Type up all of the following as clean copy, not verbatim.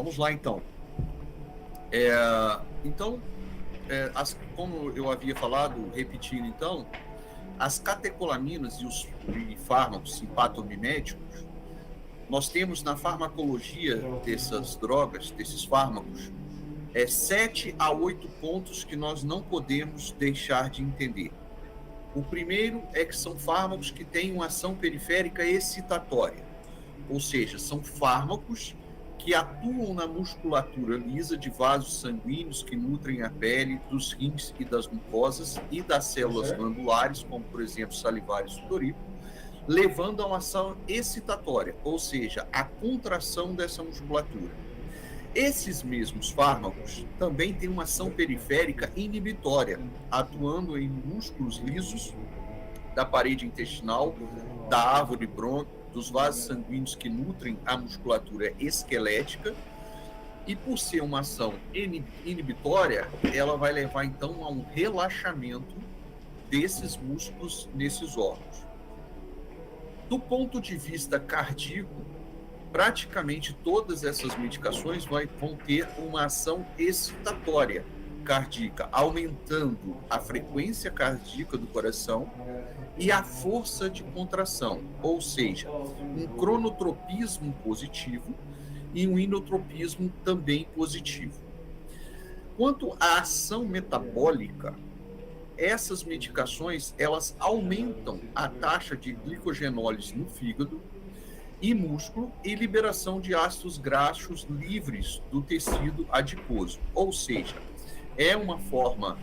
Vamos lá, então. Então, como eu havia falado, repetindo, então, as catecolaminas e fármacos simpatomiméticos, nós temos na farmacologia dessas drogas, desses fármacos, 7 a 8 pontos que nós não podemos deixar de entender. O primeiro é que são fármacos que têm uma ação periférica excitatória, ou seja, são fármacos que atuam na musculatura lisa de vasos sanguíneos que nutrem a pele, dos rins e das mucosas e das células glandulares, como, por exemplo, salivar e sudoríparo, levando a uma ação excitatória, ou seja, a contração dessa musculatura. Esses mesmos fármacos também têm uma ação periférica inibitória, atuando em músculos lisos da parede intestinal, da árvore brônquica, dos vasos sanguíneos que nutrem a musculatura esquelética, e por ser uma ação inibitória, ela vai levar então a um relaxamento desses músculos nesses órgãos. Do ponto de vista cardíaco, praticamente todas essas medicações vão ter uma ação excitatória cardíaca, aumentando a frequência cardíaca do coração e a força de contração, ou seja, um cronotropismo positivo e um inotropismo também positivo. Quanto à ação metabólica, essas medicações, elas aumentam a taxa de glicogenólise no fígado e músculo e liberação de ácidos graxos livres do tecido adiposo, ou seja, é uma forma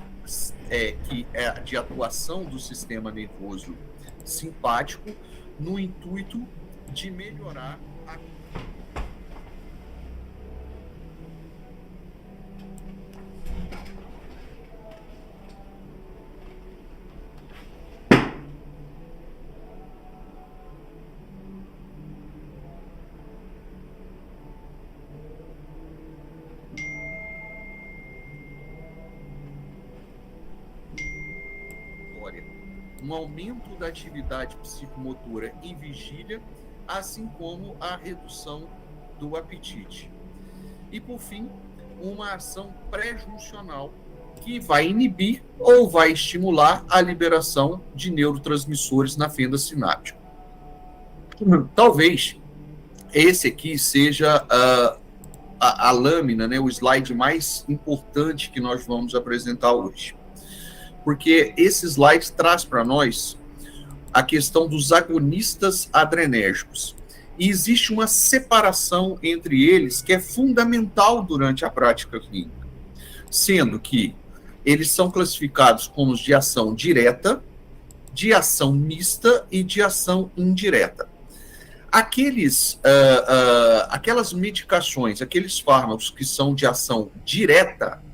de atuação do sistema nervoso simpático no intuito de melhorar a um aumento da atividade psicomotora em vigília, assim como a redução do apetite. E, por fim, uma ação pré-juncional que vai inibir ou vai estimular a liberação de neurotransmissores na fenda sináptica. Talvez esse aqui seja a lâmina, né, o slide mais importante que nós vamos apresentar hoje. Porque esse slide traz para nós a questão dos agonistas adrenérgicos. E existe uma separação entre eles que é fundamental durante a prática clínica, sendo que eles são classificados como de ação direta, de ação mista e de ação indireta. Aquelas medicações, aqueles fármacos que são de ação direta,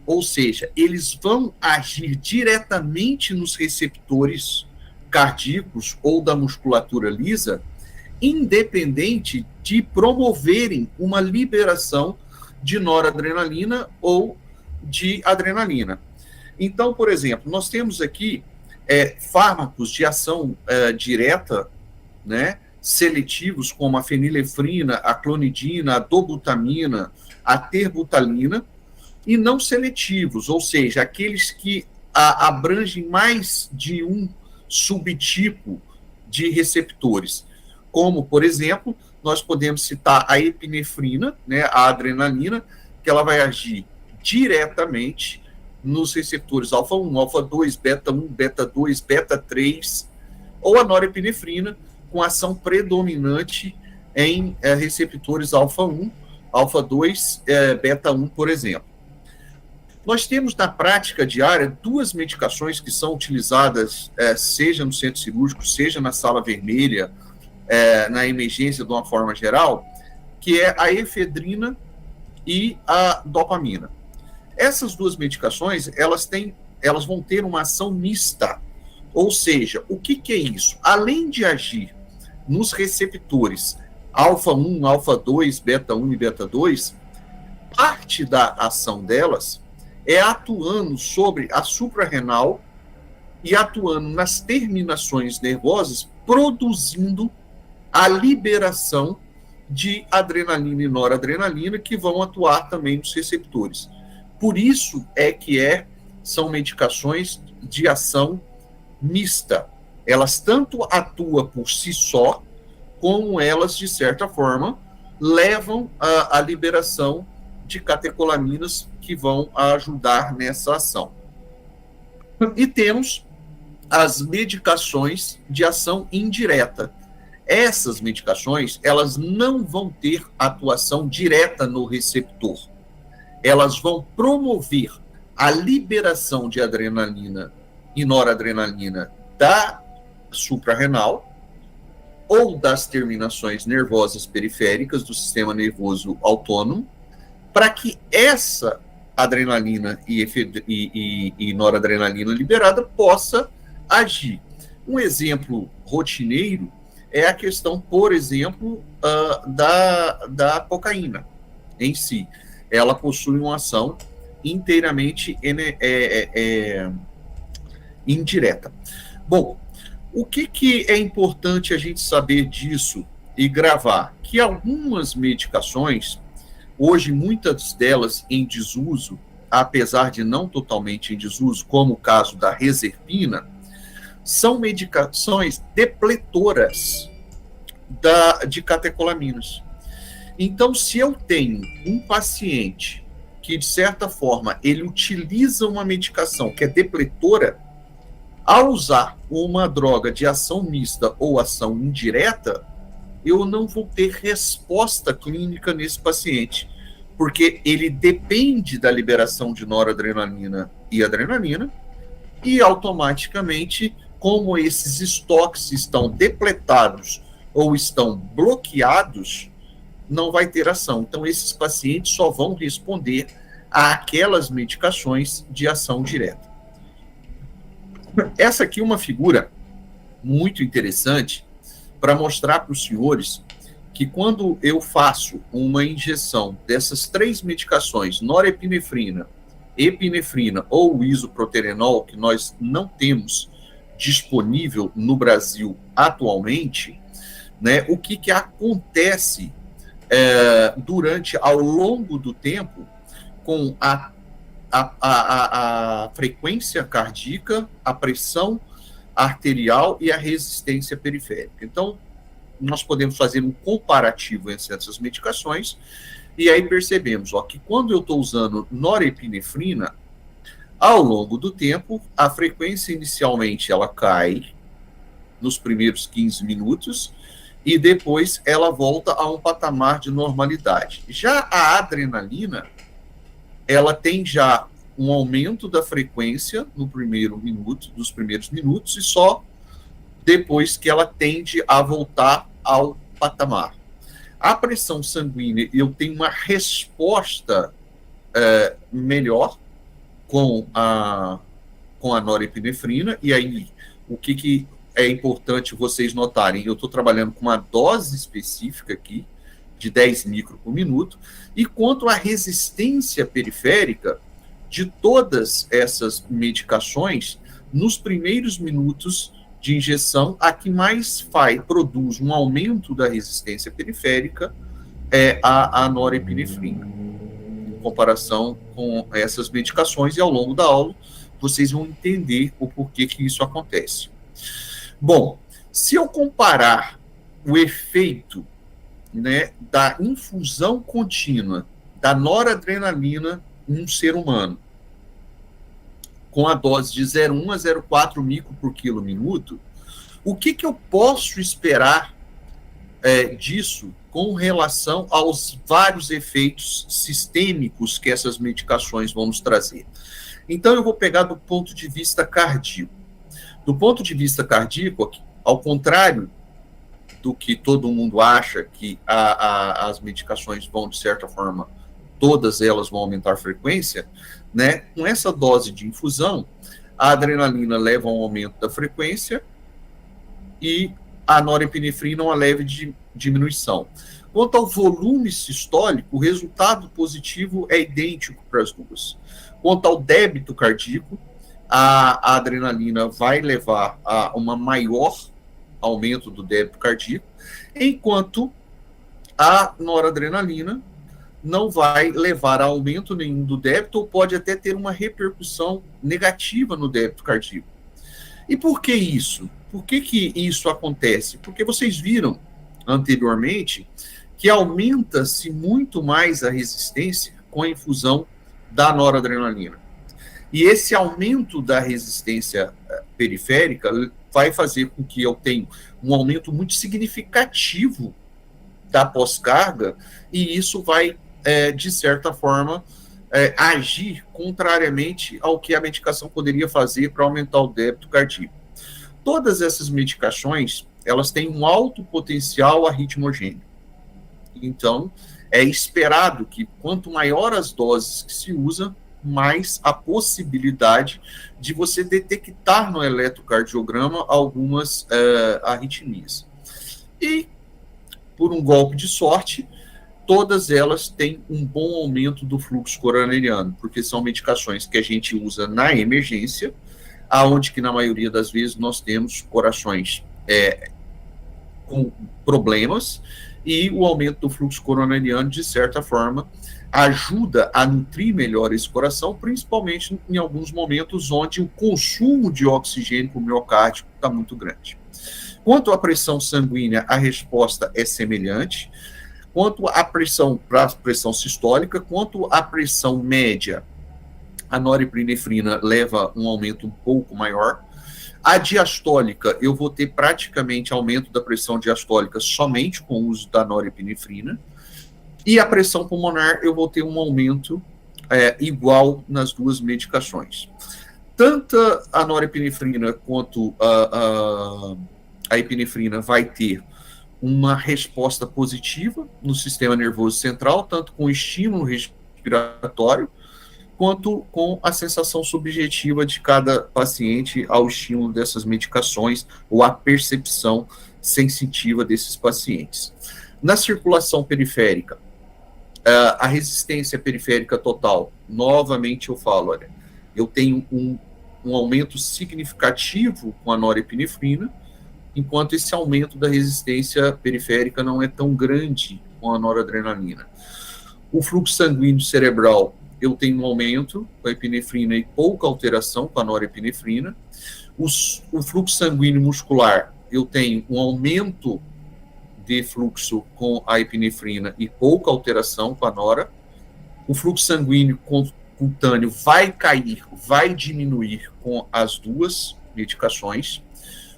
ou seja, eles vão agir diretamente nos receptores cardíacos ou da musculatura lisa, independente de promoverem uma liberação de noradrenalina ou de adrenalina. Então, por exemplo, nós temos aqui fármacos de ação direta, né, seletivos, como a fenilefrina, a clonidina, a dobutamina, a terbutalina, e não seletivos, ou seja, aqueles que abrangem mais de um subtipo de receptores, como, por exemplo, nós podemos citar a epinefrina, né, a adrenalina, que ela vai agir diretamente nos receptores alfa-1, alfa-2, beta-1, beta-2, beta-3, ou a norepinefrina, com ação predominante em receptores alfa-1, alfa-2, beta-1, por exemplo. Nós temos na prática diária duas medicações que são utilizadas, seja no centro cirúrgico, seja na sala vermelha, na emergência de uma forma geral, que é a efedrina e a dopamina. Essas duas medicações, elas vão ter uma ação mista, ou seja, o que é isso? Além de agir nos receptores alfa-1, alfa-2, beta-1 e beta-2, parte da ação delas é atuando sobre a suprarrenal e atuando nas terminações nervosas, produzindo a liberação de adrenalina e noradrenalina que vão atuar também nos receptores. Por isso é que são medicações de ação mista. Elas tanto atuam por si só, como elas, de certa forma, levam à liberação de catecolaminas que vão ajudar nessa ação. E temos as medicações de ação indireta. Essas medicações, elas não vão ter atuação direta no receptor. Elas vão promover a liberação de adrenalina e noradrenalina da suprarrenal ou das terminações nervosas periféricas do sistema nervoso autônomo, para que essa adrenalina e noradrenalina liberada possa agir. Um exemplo rotineiro é a questão, por exemplo, da cocaína em si. Ela possui uma ação inteiramente indireta. Bom, o que é importante a gente saber disso e gravar? Que algumas medicações, hoje muitas delas em desuso, apesar de não totalmente em desuso, como o caso da reserpina, são medicações depletoras de catecolaminas. Então, se eu tenho um paciente que, de certa forma, ele utiliza uma medicação que é depletora, ao usar uma droga de ação mista ou ação indireta, eu não vou ter resposta clínica nesse paciente, porque ele depende da liberação de noradrenalina e adrenalina, e automaticamente, como esses estoques estão depletados ou estão bloqueados, não vai ter ação. Então, esses pacientes só vão responder àquelas medicações de ação direta. Essa aqui é uma figura muito interessante para mostrar para os senhores que quando eu faço uma injeção dessas 3 medicações, norepinefrina, epinefrina ou isoproterenol, que nós não temos disponível no Brasil atualmente, né, o que acontece ao longo do tempo com a frequência cardíaca, a pressão arterial e a resistência periférica. Então, nós podemos fazer um comparativo entre essas medicações e aí percebemos que quando eu estou usando norepinefrina, ao longo do tempo, a frequência inicialmente ela cai nos primeiros 15 minutos e depois ela volta a um patamar de normalidade. Já a adrenalina, ela tem já um aumento da frequência no primeiro minuto, dos primeiros minutos, e só depois que ela tende a voltar ao patamar. A pressão sanguínea, eu tenho uma resposta melhor com a norepinefrina, e aí o que é importante vocês notarem, eu estou trabalhando com uma dose específica aqui, de 10 micro por minuto, e quanto à resistência periférica de todas essas medicações, nos primeiros minutos de injeção, a que mais produz um aumento da resistência periférica é a norepinefrina, em comparação com essas medicações, e ao longo da aula vocês vão entender o porquê que isso acontece. Bom, se eu comparar o efeito, né, da infusão contínua da noradrenalina em um ser humano, com a dose de 0,1 a 0,4 micro por quilo minuto, o que eu posso esperar disso com relação aos vários efeitos sistêmicos que essas medicações vão nos trazer? Então, eu vou pegar do ponto de vista cardíaco. Do ponto de vista cardíaco, ao contrário do que todo mundo acha, que as medicações vão, de certa forma, todas elas vão aumentar a frequência, né? Com essa dose de infusão, a adrenalina leva a um aumento da frequência e a norepinefrina uma leve diminuição. Quanto ao volume sistólico, o resultado positivo é idêntico para as duas. Quanto ao débito cardíaco, a adrenalina vai levar a uma maior aumento do débito cardíaco, enquanto a noradrenalina não vai levar a aumento nenhum do débito ou pode até ter uma repercussão negativa no débito cardíaco. E por que isso? Por que isso acontece? Porque vocês viram anteriormente que aumenta-se muito mais a resistência com a infusão da noradrenalina. E esse aumento da resistência periférica vai fazer com que eu tenha um aumento muito significativo da pós-carga, e isso vai, de certa forma, agir contrariamente ao que a medicação poderia fazer para aumentar o débito cardíaco. Todas essas medicações, elas têm um alto potencial arritmogênico. Então, é esperado que quanto maior as doses que se usa, mais a possibilidade de você detectar no eletrocardiograma algumas arritmias. E, por um golpe de sorte, todas elas têm um bom aumento do fluxo coronariano, porque são medicações que a gente usa na emergência, aonde que na maioria das vezes nós temos corações com problemas, e o aumento do fluxo coronariano, de certa forma, ajuda a nutrir melhor esse coração, principalmente em alguns momentos onde o consumo de oxigênio para o miocárdio está muito grande. Quanto à pressão sanguínea, a resposta é semelhante. Quanto à pressão, para a pressão sistólica, quanto à pressão média, a norepinefrina leva um aumento um pouco maior. A diastólica, eu vou ter praticamente aumento da pressão diastólica somente com o uso da norepinefrina. E a pressão pulmonar, eu vou ter um aumento igual nas duas medicações. Tanto a norepinefrina quanto a epinefrina vai ter uma resposta positiva no sistema nervoso central, tanto com o estímulo respiratório, quanto com a sensação subjetiva de cada paciente ao estímulo dessas medicações ou a percepção sensitiva desses pacientes. Na circulação periférica, a resistência periférica total, novamente eu falo, olha, eu tenho um aumento significativo com a norepinefrina, enquanto esse aumento da resistência periférica não é tão grande com a noradrenalina. O fluxo sanguíneo cerebral, eu tenho um aumento com a epinefrina e pouca alteração com a norepinefrina. O fluxo sanguíneo muscular, eu tenho um aumento de fluxo com a epinefrina e pouca alteração com a nora. O fluxo sanguíneo cutâneo vai cair, vai diminuir com as duas medicações.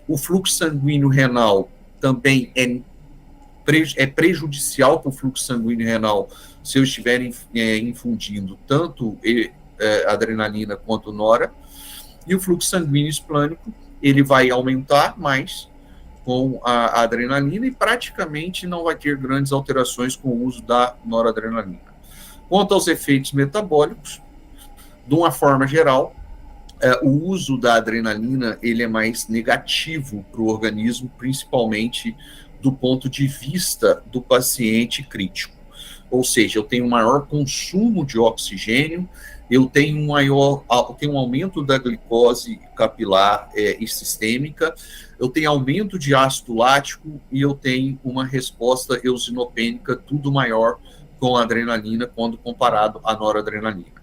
O fluxo sanguíneo renal também é prejudicial para o fluxo sanguíneo renal se eu estiver infundindo tanto adrenalina quanto nora. E o fluxo sanguíneo esplânico, ele vai aumentar mais com a adrenalina e praticamente não vai ter grandes alterações com o uso da noradrenalina. Quanto aos efeitos metabólicos, de uma forma geral, o uso da adrenalina ele é mais negativo para o organismo, principalmente do ponto de vista do paciente crítico. Ou seja, eu tenho um maior consumo de oxigênio, eu tenho um aumento da glicose capilar e sistêmica, eu tenho aumento de ácido lático e eu tenho uma resposta eosinopênica tudo maior com a adrenalina quando comparado à noradrenalina.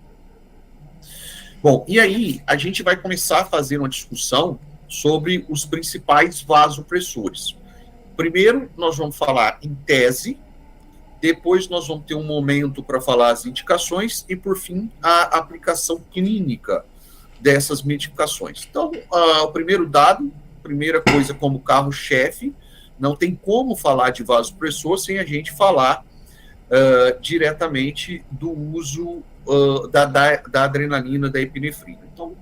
Bom, e aí a gente vai começar a fazer uma discussão sobre os principais vasopressores. Primeiro, nós vamos falar em tese, depois nós vamos ter um momento para falar as indicações e, por fim, a aplicação clínica dessas medicações. Então, o primeiro dado, primeira coisa como carro-chefe, não tem como falar de vasopressor sem a gente falar diretamente do uso da adrenalina, da epinefrina. Então,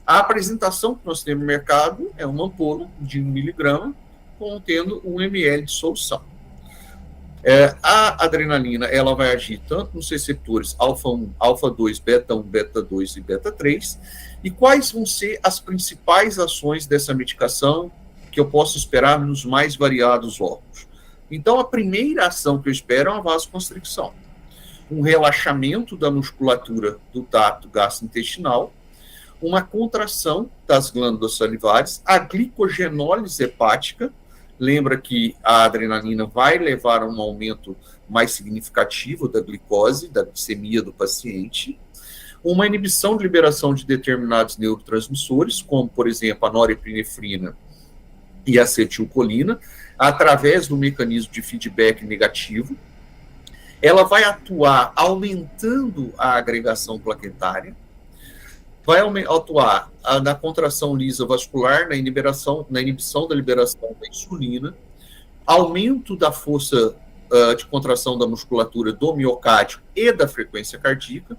a apresentação que nós temos no mercado é uma ampola de 1 miligrama contendo 1 ml de solução. A adrenalina, ela vai agir tanto nos receptores alfa-1, alfa-2, beta-1, beta-2 e beta-3. E quais vão ser as principais ações dessa medicação que eu posso esperar nos mais variados órgãos? Então, a primeira ação que eu espero é uma vasoconstricção. Um relaxamento da musculatura do trato gastrointestinal, uma contração das glândulas salivares, a glicogenólise hepática Lembra que a adrenalina vai levar a um aumento mais significativo da glicose, da glicemia do paciente, uma inibição de liberação de determinados neurotransmissores, como, por exemplo, a norepinefrina e a acetilcolina, através do mecanismo de feedback negativo. Ela vai atuar aumentando a agregação plaquetária, vai atuar na contração lisa vascular, na inibição da liberação da insulina, aumento da força de contração da musculatura do miocárdio e da frequência cardíaca,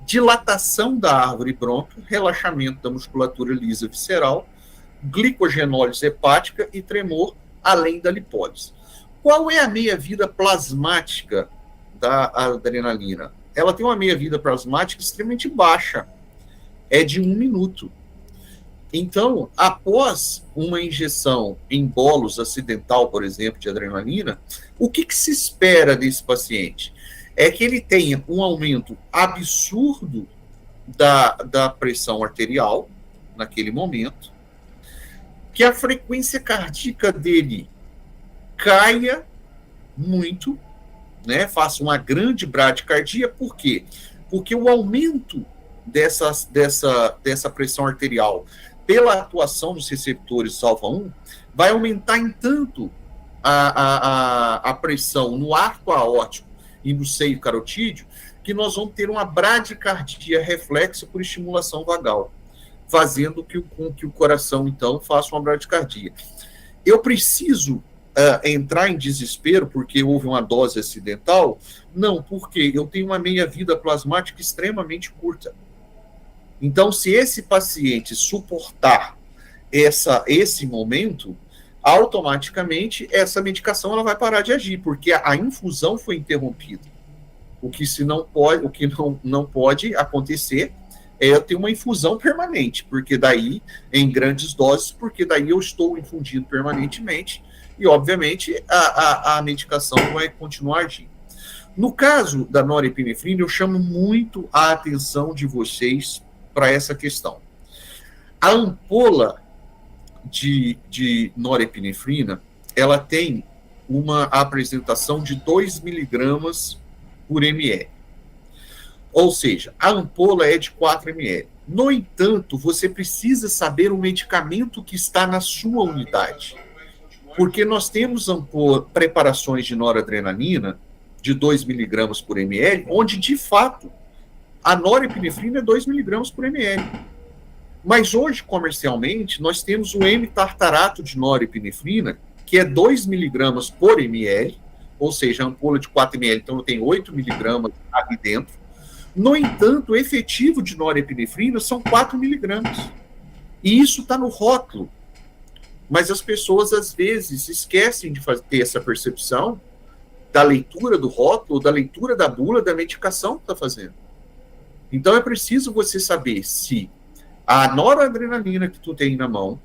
dilatação da árvore brônquio, relaxamento da musculatura lisa visceral, glicogenólise hepática e tremor, além da lipólise. Qual é a meia-vida plasmática da adrenalina? Ela tem uma meia-vida plasmática extremamente baixa, é de 1 minuto. Então, após uma injeção em bolos acidental, por exemplo, de adrenalina, o que se espera desse paciente? É que ele tenha um aumento absurdo da pressão arterial naquele momento, que a frequência cardíaca dele caia muito, né, faça uma grande bradicardia. Por quê? Porque o aumento dessa pressão arterial pela atuação dos receptores alfa-1 vai aumentar em tanto a pressão no arco aórtico e no seio carotídeo, que nós vamos ter uma bradicardia reflexa por estimulação vagal, fazendo com que o coração, então, faça uma bradicardia. Eu preciso entrar em desespero porque houve uma dose acidental? Não, porque eu tenho uma meia-vida plasmática extremamente curta. Então, se esse paciente suportar esse momento, automaticamente essa medicação ela vai parar de agir, porque a infusão foi interrompida. O que não pode acontecer é eu ter uma infusão permanente, porque daí, em grandes doses, porque daí eu estou infundindo permanentemente e, obviamente, a medicação vai continuar agindo. No caso da norepinefrina, eu chamo muito a atenção de vocês para essa questão. A ampola de norepinefrina, ela tem uma apresentação de 2 miligramas por ml. Ou seja, a ampola é de 4 ml. No entanto, você precisa saber o medicamento que está na sua unidade. Porque nós temos preparações de noradrenalina de 2 miligramas por ml, onde, de fato, a norepinefrina é 2 miligramas por ml. Mas hoje, comercialmente, nós temos o M-tartarato de norepinefrina, que é 2 miligramas por ml, ou seja, a ampola de 4 ml, então tem 8 miligramas ali dentro. No entanto, o efetivo de norepinefrina são 4 miligramas. E isso está no rótulo. Mas as pessoas, às vezes, esquecem de ter essa percepção da leitura do rótulo, da leitura da bula, da medicação que está fazendo. Então, é preciso você saber se a noradrenalina que tu tem na mão,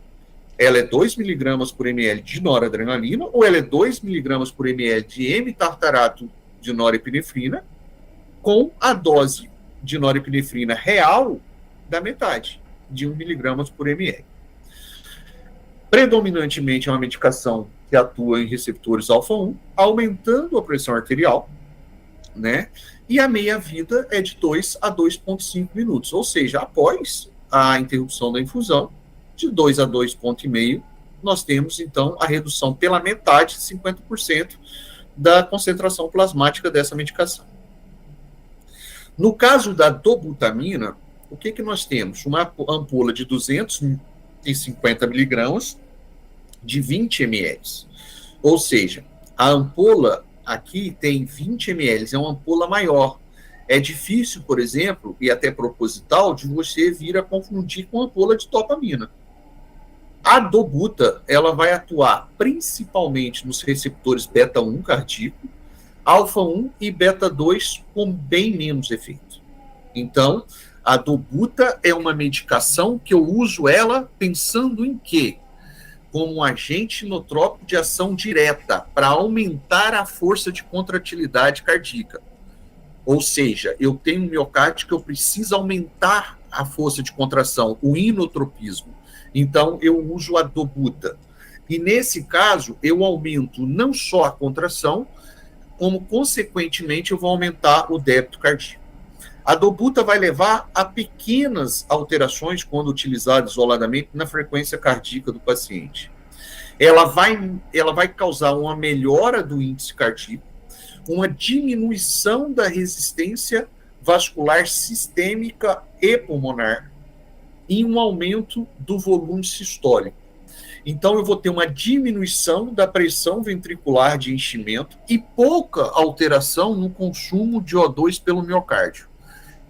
ela é 2 miligramas por ml de noradrenalina ou ela é 2 miligramas por ml de M-tartarato de norepinefrina com a dose de norepinefrina real da metade, de 1 miligramas por ml. Predominantemente é uma medicação que atua em receptores alfa-1, aumentando a pressão arterial, né? E a meia-vida é de 2 a 2,5 minutos, ou seja, após a interrupção da infusão, de 2 a 2,5, nós temos, então, a redução pela metade, 50%, da concentração plasmática dessa medicação. No caso da dobutamina, o que nós temos? Uma ampola de 250 miligramas de 20 ml. Ou seja, a ampola aqui tem 20 ml, é uma ampola maior. É difícil, por exemplo, e até proposital, de você vir a confundir com a ampola de dopamina. A dobuta, ela vai atuar principalmente nos receptores beta-1 cardíaco, alfa-1 e beta-2 com bem menos efeito. Então, a dobuta é uma medicação que eu uso ela pensando em quê? Como um agente inotrópico de ação direta para aumentar a força de contratilidade cardíaca. Ou seja, eu tenho um miocárdio que eu preciso aumentar a força de contração, o inotropismo. Então, eu uso a dobuta. E, nesse caso, eu aumento não só a contração, como, consequentemente, eu vou aumentar o débito cardíaco. A dobuta vai levar a pequenas alterações, quando utilizada isoladamente, na frequência cardíaca do paciente. Ela vai causar uma melhora do índice cardíaco, uma diminuição da resistência vascular sistêmica e pulmonar e um aumento do volume sistólico. Então, eu vou ter uma diminuição da pressão ventricular de enchimento e pouca alteração no consumo de O2 pelo miocárdio.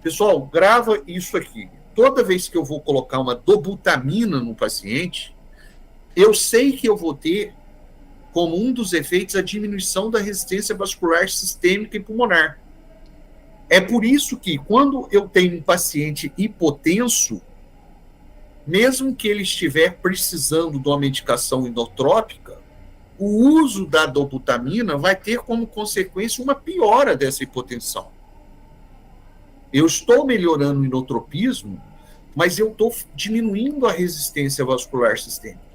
Pessoal, grava isso aqui. Toda vez que eu vou colocar uma dobutamina no paciente, eu sei que eu vou ter como um dos efeitos a diminuição da resistência vascular sistêmica e pulmonar. É por isso que, quando eu tenho um paciente hipotenso, mesmo que ele estiver precisando de uma medicação inotrópica, o uso da dobutamina vai ter como consequência uma piora dessa hipotensão. Eu estou melhorando o inotropismo, mas eu estou diminuindo a resistência vascular sistêmica.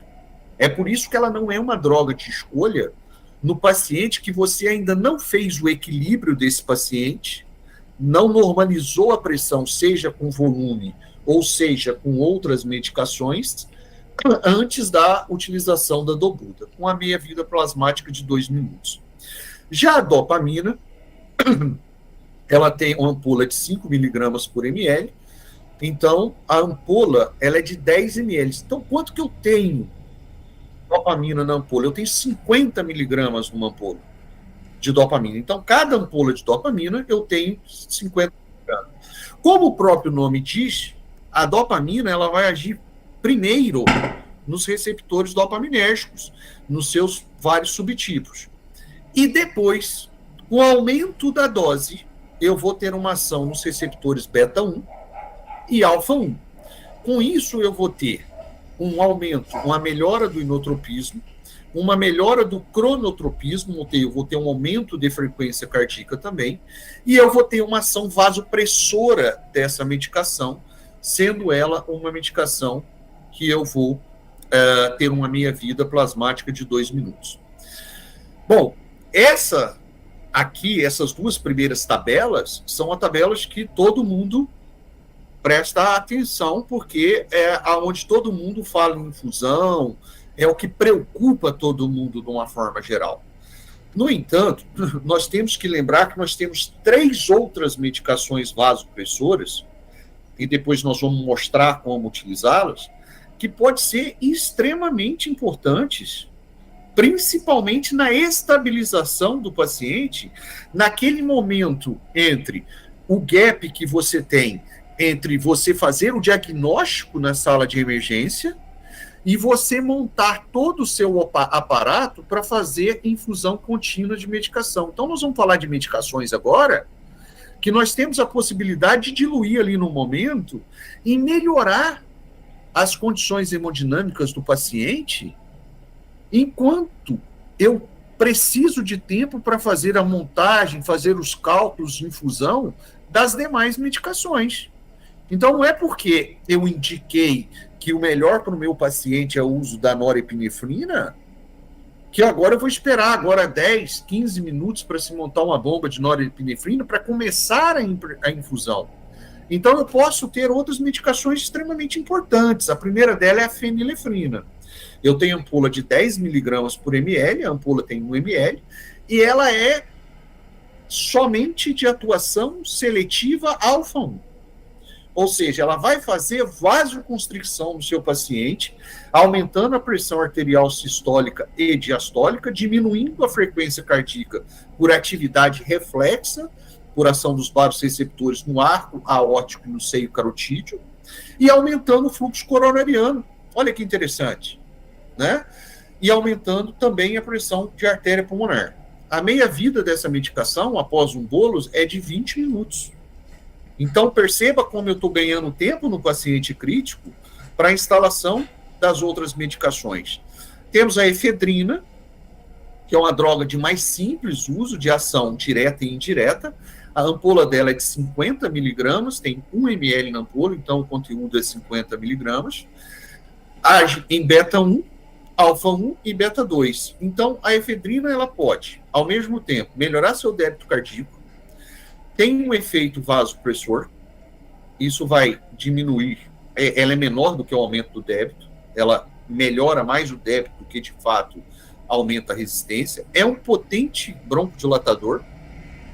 É por isso que ela não é uma droga de escolha no paciente que você ainda não fez o equilíbrio desse paciente, não normalizou a pressão, seja com volume ou seja com outras medicações, antes da utilização da dobuta, com a meia-vida plasmática de 2 minutos. Já a dopamina, ela tem uma ampola de 5 miligramas por ml, então a ampola ela é de 10 ml. Então, quanto que eu tenho dopamina na ampola? Eu tenho 50 miligramas numa ampola de dopamina. Então, cada ampola de dopamina eu tenho 50 miligramas. Como o próprio nome diz, a dopamina ela vai agir primeiro nos receptores dopaminérgicos, nos seus vários subtipos. E depois, com o aumento da dose, eu vou ter uma ação nos receptores beta-1 e alfa-1. Com isso, eu vou ter um aumento, uma melhora do inotropismo, uma melhora do cronotropismo, eu vou ter um aumento de frequência cardíaca também, e eu vou ter uma ação vasopressora dessa medicação, sendo ela uma medicação que eu vou ter uma meia-vida plasmática de 2 minutos. Bom, essas duas primeiras tabelas, são as tabelas que todo mundo presta atenção, porque é onde todo mundo fala em infusão, é o que preocupa todo mundo de uma forma geral. No entanto, nós temos que lembrar que nós temos 3 outras medicações vasopressoras, e depois nós vamos mostrar como utilizá-las, que podem ser extremamente importantes, principalmente na estabilização do paciente, naquele momento entre o gap que você tem entre você fazer o diagnóstico na sala de emergência e você montar todo o seu aparato para fazer infusão contínua de medicação. Então, nós vamos falar de medicações agora, que nós temos a possibilidade de diluir ali no momento e melhorar as condições hemodinâmicas do paciente, enquanto eu preciso de tempo para fazer a montagem, fazer os cálculos de infusão das demais medicações. Então, não é porque eu indiquei que o melhor para o meu paciente é o uso da norepinefrina, que agora eu vou esperar agora 10, 15 minutos para se montar uma bomba de norepinefrina para começar a infusão. Então, eu posso ter outras medicações extremamente importantes. A primeira dela é a fenilefrina. Eu tenho ampola de 10 miligramas por ml, a ampola tem 1 ml, e ela é somente de atuação seletiva alfa-1. Ou seja, ela vai fazer vasoconstricção no seu paciente, aumentando a pressão arterial sistólica e diastólica, diminuindo a frequência cardíaca por atividade reflexa, por ação dos vasoreceptores no arco aórtico e no seio carotídeo, e aumentando o fluxo coronariano. Olha que interessante, né? E aumentando também a pressão de artéria pulmonar. A meia-vida dessa medicação, após um bolus, é de 20 minutos. Então, perceba como eu estou ganhando tempo no paciente crítico para a instalação das outras medicações. Temos a efedrina, que é uma droga de mais simples uso, de ação direta e indireta. A ampola dela é de 50 miligramas, tem 1 ml na ampola, então o conteúdo é 50 miligramas. Age em beta-1, alfa-1 e beta-2. Então, a efedrina ela pode, ao mesmo tempo, melhorar seu débito cardíaco, tem um efeito vasopressor, isso vai diminuir, ela é menor do que o aumento do débito, ela melhora mais o débito do que, de fato, aumenta a resistência, é um potente broncodilatador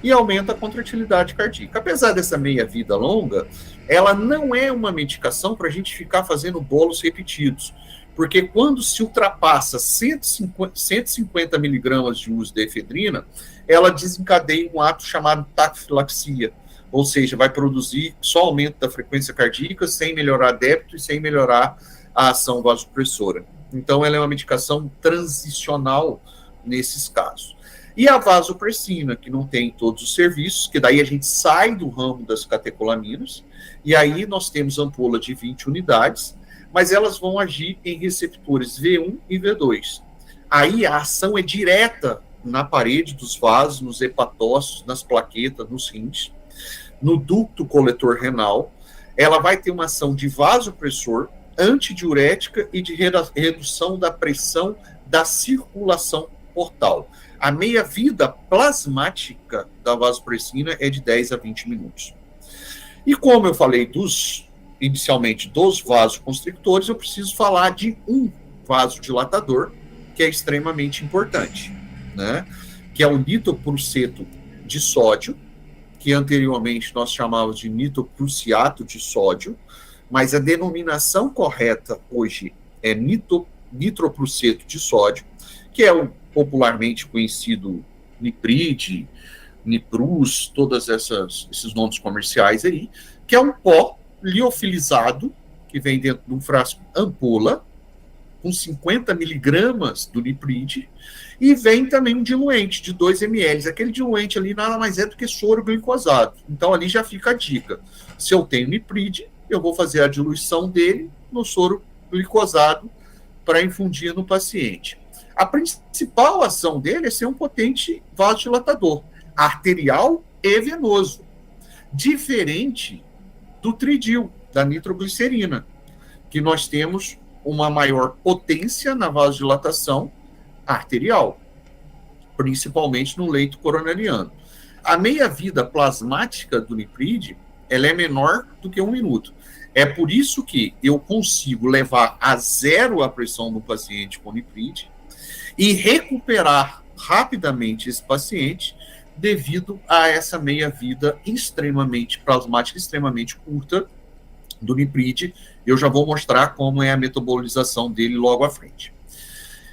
e aumenta a contratilidade cardíaca. Apesar dessa meia-vida longa, ela não é uma medicação para a gente ficar fazendo bolos repetidos, porque quando se ultrapassa 150 miligramas de uso de efedrina, ela desencadeia um ato chamado taquifilaxia, ou seja, vai produzir só aumento da frequência cardíaca, sem melhorar débito e sem melhorar a ação vasopressora. Então, ela é uma medicação transicional nesses casos. E a vasopressina, que não tem todos os serviços, que daí a gente sai do ramo das catecolaminas, e aí nós temos ampola de 20 unidades, mas elas vão agir em receptores V1 e V2. Aí a ação é direta na parede dos vasos, nos hepatócitos, nas plaquetas, nos rins, no ducto coletor renal. Ela vai ter uma ação de vasopressor, antidiurética e de redução da pressão da circulação portal. A meia-vida plasmática da vasopressina é de 10 a 20 minutos. E como eu falei inicialmente dos vasoconstrictores, eu preciso falar de um vasodilatador que é extremamente importante, né? Que é o nitropruseto de sódio, que anteriormente nós chamávamos de nitroprusiato de sódio, mas a denominação correta hoje é nitropruseto de sódio, que é o popularmente conhecido Nipride, Niprus, todos esses nomes comerciais aí, que é um pó liofilizado, que vem dentro de um frasco ampola, com 50 miligramas do Nipride, e vem também um diluente de 2 ml. Aquele diluente ali nada mais é do que soro glicosado. Então ali já fica a dica. Se eu tenho Nipride, eu vou fazer a diluição dele no soro glicosado para infundir no paciente. A principal ação dele é ser um potente vasodilatador, arterial e venoso, diferente do tridil, da nitroglicerina, que nós temos uma maior potência na vasodilatação arterial, principalmente no leito coronariano. A meia-vida plasmática do Nipride, ela é menor do que 1 minuto. É por isso que eu consigo levar a zero a pressão do paciente com Nipride e recuperar rapidamente esse paciente devido a essa meia-vida extremamente plasmática, extremamente curta do Nipride. Eu já vou mostrar como é a metabolização dele logo à frente.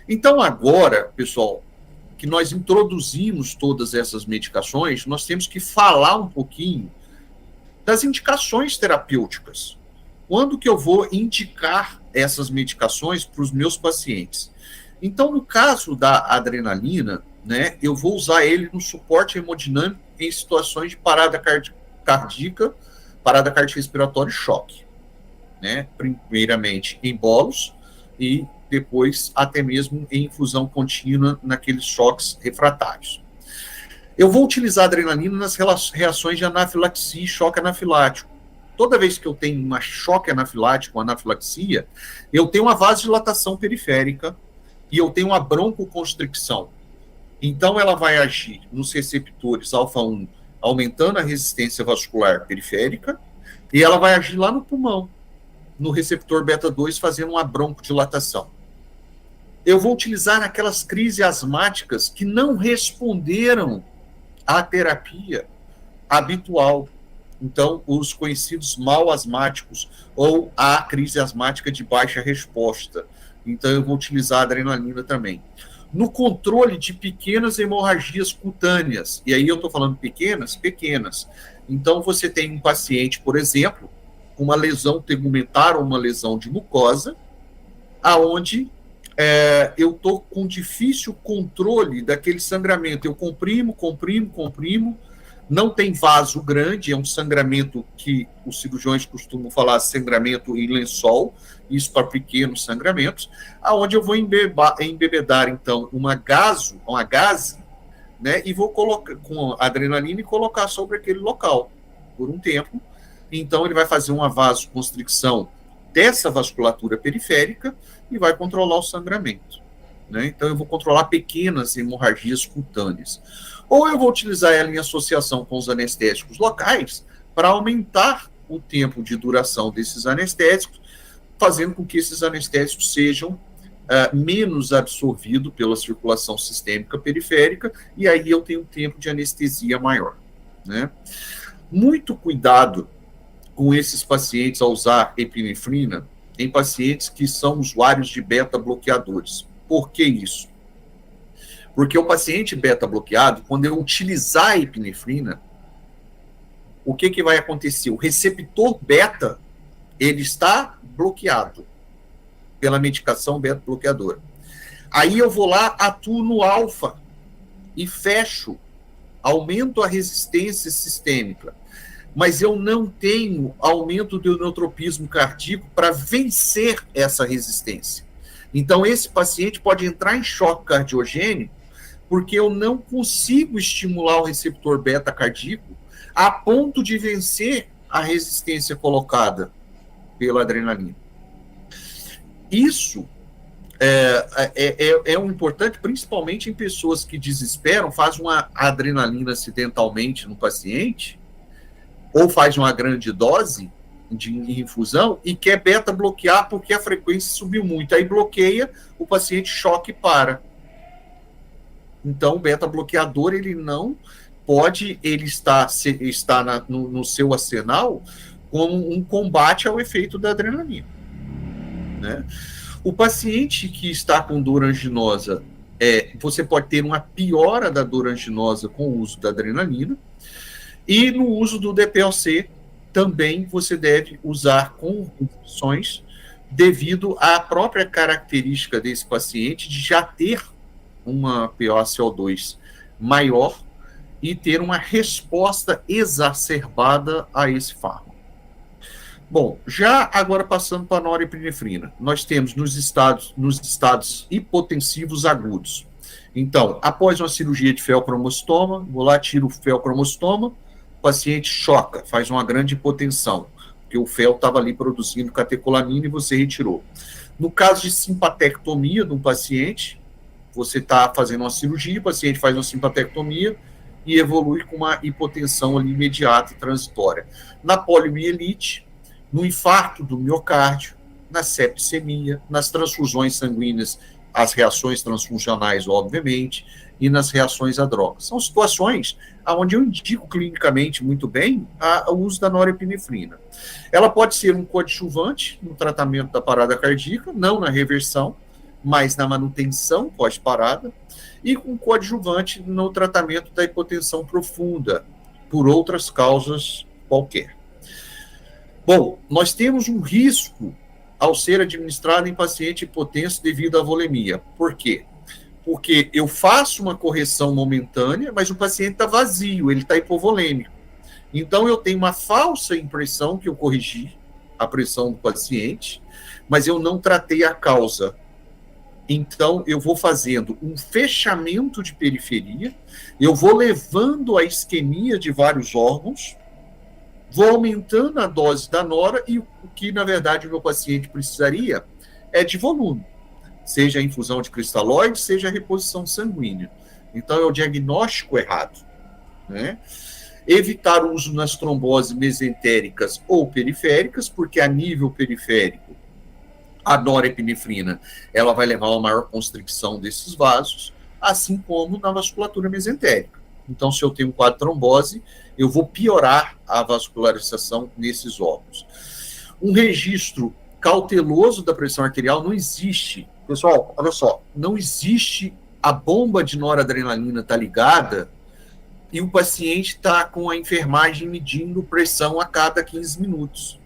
Então agora, pessoal, que nós introduzimos todas essas medicações, nós temos que falar um pouquinho das indicações terapêuticas. Quando que eu vou indicar essas medicações para os meus pacientes? Então, no caso da adrenalina, né, eu vou usar ele no suporte hemodinâmico em situações de parada cardíaca, parada cardiorrespiratória e choque. Né? Primeiramente em bolos e depois até mesmo em infusão contínua naqueles choques refratários. Eu vou utilizar a adrenalina nas reações de anafilaxia e choque anafilático. Toda vez que eu tenho uma choque anafilático, anafilaxia, eu tenho uma vasodilatação periférica e eu tenho uma broncoconstricção. Então, ela vai agir nos receptores alfa-1, aumentando a resistência vascular periférica, e ela vai agir lá no pulmão, no receptor beta-2, fazendo uma broncodilatação. Eu vou utilizar naquelas crises asmáticas que não responderam à terapia habitual. Então, os conhecidos mal asmáticos, ou a crise asmática de baixa resposta. Então, eu vou utilizar a adrenalina também. No controle de pequenas hemorragias cutâneas, e aí eu estou falando pequenas. Então, você tem um paciente, por exemplo, com uma lesão tegumentar ou uma lesão de mucosa, aonde eu estou com difícil controle daquele sangramento. Eu comprimo, não tem vaso grande, é um sangramento que os cirurgiões costumam falar sangramento em lençol, isso para pequenos sangramentos, aonde eu vou embebedar, então, uma gase, né, e vou colocar com adrenalina e colocar sobre aquele local por um tempo. Então, ele vai fazer uma vasoconstricção dessa vasculatura periférica e vai controlar o sangramento. né? Então, eu vou controlar pequenas hemorragias cutâneas. Ou eu vou utilizar ela em associação com os anestésicos locais para aumentar o tempo de duração desses anestésicos, fazendo com que esses anestésicos sejam menos absorvidos pela circulação sistêmica periférica, e aí eu tenho um tempo de anestesia maior, né? Muito cuidado com esses pacientes ao usar epinefrina em pacientes que são usuários de beta-bloqueadores. Por que isso? Porque o paciente beta-bloqueado, quando eu utilizar a epinefrina, o que vai acontecer? O receptor beta, ele está bloqueado pela medicação beta-bloqueadora. Aí eu vou lá, atuo no alfa e fecho, aumento a resistência sistêmica, mas eu não tenho aumento do neutropismo cardíaco para vencer essa resistência. Então, esse paciente pode entrar em choque cardiogênico porque eu não consigo estimular o receptor beta cardíaco a ponto de vencer a resistência colocada pela adrenalina. Isso é um importante, principalmente em pessoas que desesperam, faz uma adrenalina acidentalmente no paciente, ou faz uma grande dose de infusão e quer beta-bloquear porque a frequência subiu muito. Aí bloqueia, o paciente choque e para. Então, o beta-bloqueador, ele não pode, ele está no seu arsenal como um combate ao efeito da adrenalina, né? O paciente que está com dor anginosa, você pode ter uma piora da dor anginosa com o uso da adrenalina, e no uso do DPOC também você deve usar com restrições devido à própria característica desse paciente de já ter uma PaCO2 maior e ter uma resposta exacerbada a esse fármaco. Bom, já agora passando para a norepinefrina, nós temos nos estados hipotensivos agudos. Então, após uma cirurgia de feocromostoma, vou lá, tiro o feocromostoma, o paciente choca, faz uma grande hipotensão, porque o fel estava ali produzindo catecolamina e você retirou. No caso de simpatectomia de um paciente, você está fazendo uma cirurgia, o paciente faz uma simpatectomia e evolui com uma hipotensão ali imediata e transitória. Na poliomielite, no infarto do miocárdio, na septicemia, nas transfusões sanguíneas, as reações transfuncionais, obviamente, e nas reações a drogas. São situações onde eu indico clinicamente muito bem o uso da norepinefrina. Ela pode ser um coadjuvante no tratamento da parada cardíaca, não na reversão, mas na manutenção pós-parada, e um coadjuvante no tratamento da hipotensão profunda, por outras causas qualquer. Bom, nós temos um risco ao ser administrado em paciente hipotenso devido à volemia. Por quê? Porque eu faço uma correção momentânea, mas o paciente está vazio, ele está hipovolêmico. Então, eu tenho uma falsa impressão que eu corrigi a pressão do paciente, mas eu não tratei a causa. Então, eu vou fazendo um fechamento de periferia, eu vou levando a isquemia de vários órgãos, vou aumentando a dose da nora e o que, na verdade, o meu paciente precisaria é de volume, seja a infusão de cristalóide, seja a reposição sanguínea. Então, é o diagnóstico errado, né? Evitar o uso nas tromboses mesentéricas ou periféricas, porque a nível periférico, a norepinefrina, ela vai levar a uma maior constricção desses vasos, assim como na vasculatura mesentérica. Então, se eu tenho um quadro de trombose, eu vou piorar a vascularização nesses órgãos. Um registro cauteloso da pressão arterial não existe. Pessoal, olha só, não existe a bomba de noradrenalina está ligada e o paciente está com a enfermagem medindo pressão a cada 15 minutos.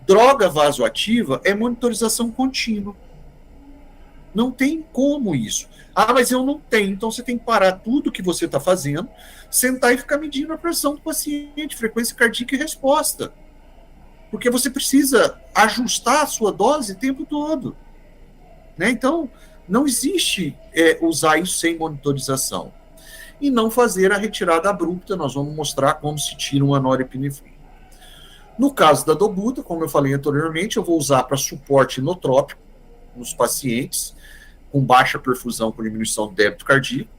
Droga vasoativa é monitorização contínua. Não tem como isso. Ah, mas eu não tenho. Então você tem que parar tudo que você está fazendo, sentar e ficar medindo a pressão do paciente, frequência cardíaca e resposta. Porque você precisa ajustar a sua dose o tempo todo, né? Então, não existe usar isso sem monitorização. E não fazer a retirada abrupta. Nós vamos mostrar como se tira uma norepinefrina. No caso da dobuta, como eu falei anteriormente, eu vou usar para suporte inotrópico nos pacientes, com baixa perfusão com diminuição do débito cardíaco,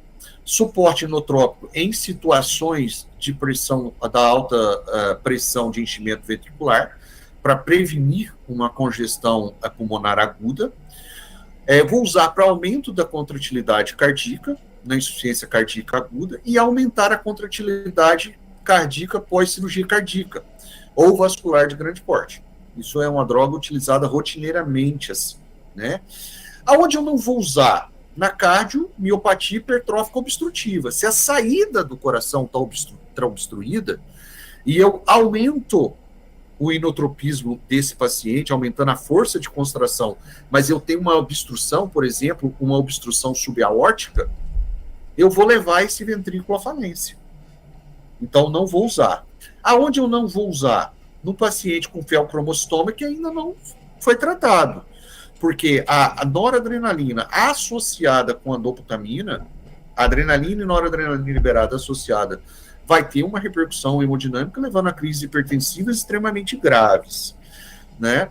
suporte inotrópico em situações de pressão, da alta pressão de enchimento ventricular, para prevenir uma congestão pulmonar aguda. Vou usar para aumento da contratilidade cardíaca, na insuficiência cardíaca aguda, e aumentar a contratilidade cardíaca pós-cirurgia cardíaca, ou vascular de grande porte. Isso é uma droga utilizada rotineiramente, assim, né? Aonde eu não vou usar? Na cardiomiopatia hipertrófica obstrutiva. Se a saída do coração está obstruída, e eu aumento o inotropismo desse paciente, aumentando a força de contração, mas eu tenho uma obstrução, por exemplo, uma obstrução subaórtica, eu vou levar esse ventrículo à falência. Então, não vou usar. Aonde eu não vou usar? No paciente com feocromostoma que ainda não foi tratado. Porque a noradrenalina associada com a dobutamina, a adrenalina e noradrenalina liberada associada, vai ter uma repercussão hemodinâmica, levando a crises hipertensivas extremamente graves, né?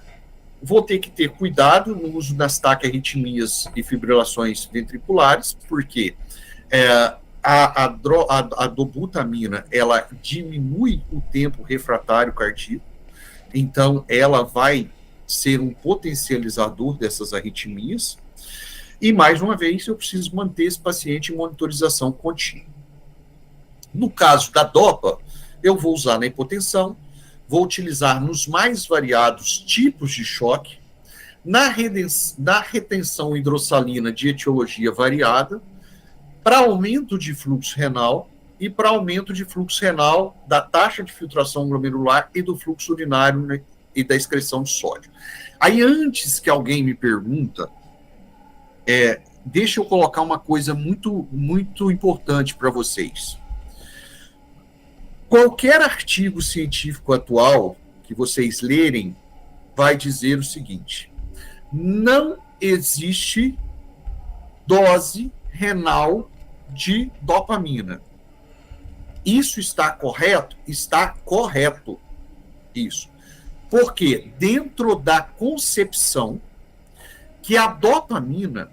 Vou ter que ter cuidado no uso das taquiarritmias e fibrilações ventriculares, porque a dobutamina, ela diminui o tempo refratário cardíaco, então ela vai ser um potencializador dessas arritmias, e mais uma vez eu preciso manter esse paciente em monitorização contínua. No caso da DOPA, eu vou usar na hipotensão, vou utilizar nos mais variados tipos de choque, na retenção hidrossalina de etiologia variada, para aumento de fluxo renal e para aumento de fluxo renal da taxa de filtração glomerular e do fluxo urinário, né, e da excreção de sódio. Aí, antes que alguém me pergunta, deixa eu colocar uma coisa muito, muito importante para vocês. Qualquer artigo científico atual que vocês lerem vai dizer o seguinte: não existe dose renal de dopamina. Isso está correto? Está correto. Isso. Porque dentro da concepção que a dopamina,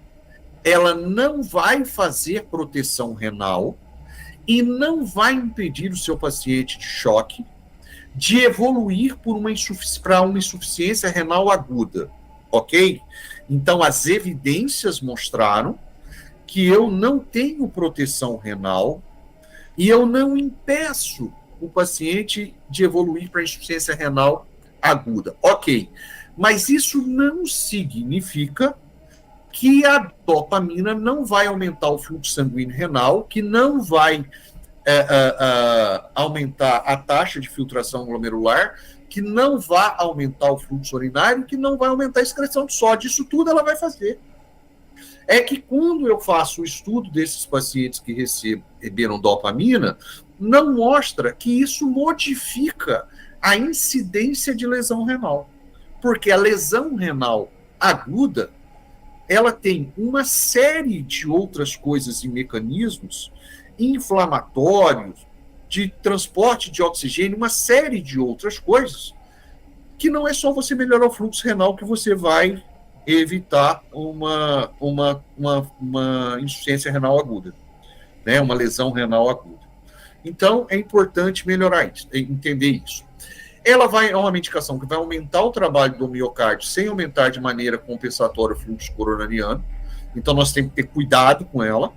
ela não vai fazer proteção renal e não vai impedir o seu paciente de choque de evoluir para uma insuficiência renal aguda, ok? Então, as evidências mostraram que eu não tenho proteção renal e eu não impeço o paciente de evoluir para insuficiência renal aguda, ok. Mas isso não significa que a dopamina não vai aumentar o fluxo sanguíneo renal, que não vai aumentar a taxa de filtração glomerular, que não vai aumentar o fluxo urinário, que não vai aumentar a excreção de sódio. Isso tudo ela vai fazer. É que quando eu faço o estudo desses pacientes que receberam dopamina, não mostra que isso modifica a incidência de lesão renal. Porque a lesão renal aguda, ela tem uma série de outras coisas e mecanismos inflamatórios, de transporte de oxigênio, uma série de outras coisas, que não é só você melhorar o fluxo renal que você vai evitar uma insuficiência renal aguda, né? Uma lesão renal aguda. Então, é importante melhorar isso, entender isso. Ela é uma medicação que vai aumentar o trabalho do miocárdio sem aumentar de maneira compensatória o fluxo coronariano. Então, nós temos que ter cuidado com ela,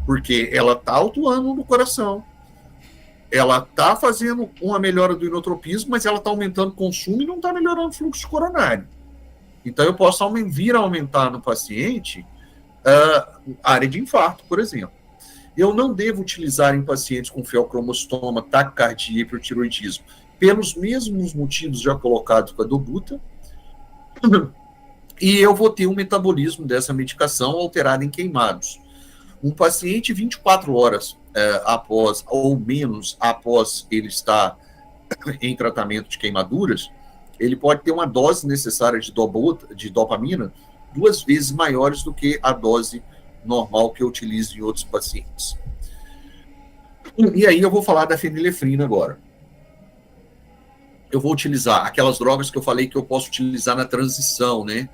porque ela está atuando no coração, ela está fazendo uma melhora do inotropismo, mas ela está aumentando o consumo e não está melhorando o fluxo coronário. Então, eu posso vir a aumentar no paciente a área de infarto, por exemplo. Eu não devo utilizar em pacientes com feocromostoma, taquicardia e hipertiroidismo, pelos mesmos motivos já colocados com a dobuta, e eu vou ter um metabolismo dessa medicação alterado em queimados. Um paciente 24 horas após, ou menos, após ele estar em tratamento de queimaduras, ele pode ter uma dose necessária de dopamina 2 vezes maiores do que a dose normal que eu utilizo em outros pacientes. E aí eu vou falar da fenilefrina agora. Eu vou utilizar aquelas drogas que eu falei que eu posso utilizar na transição, né?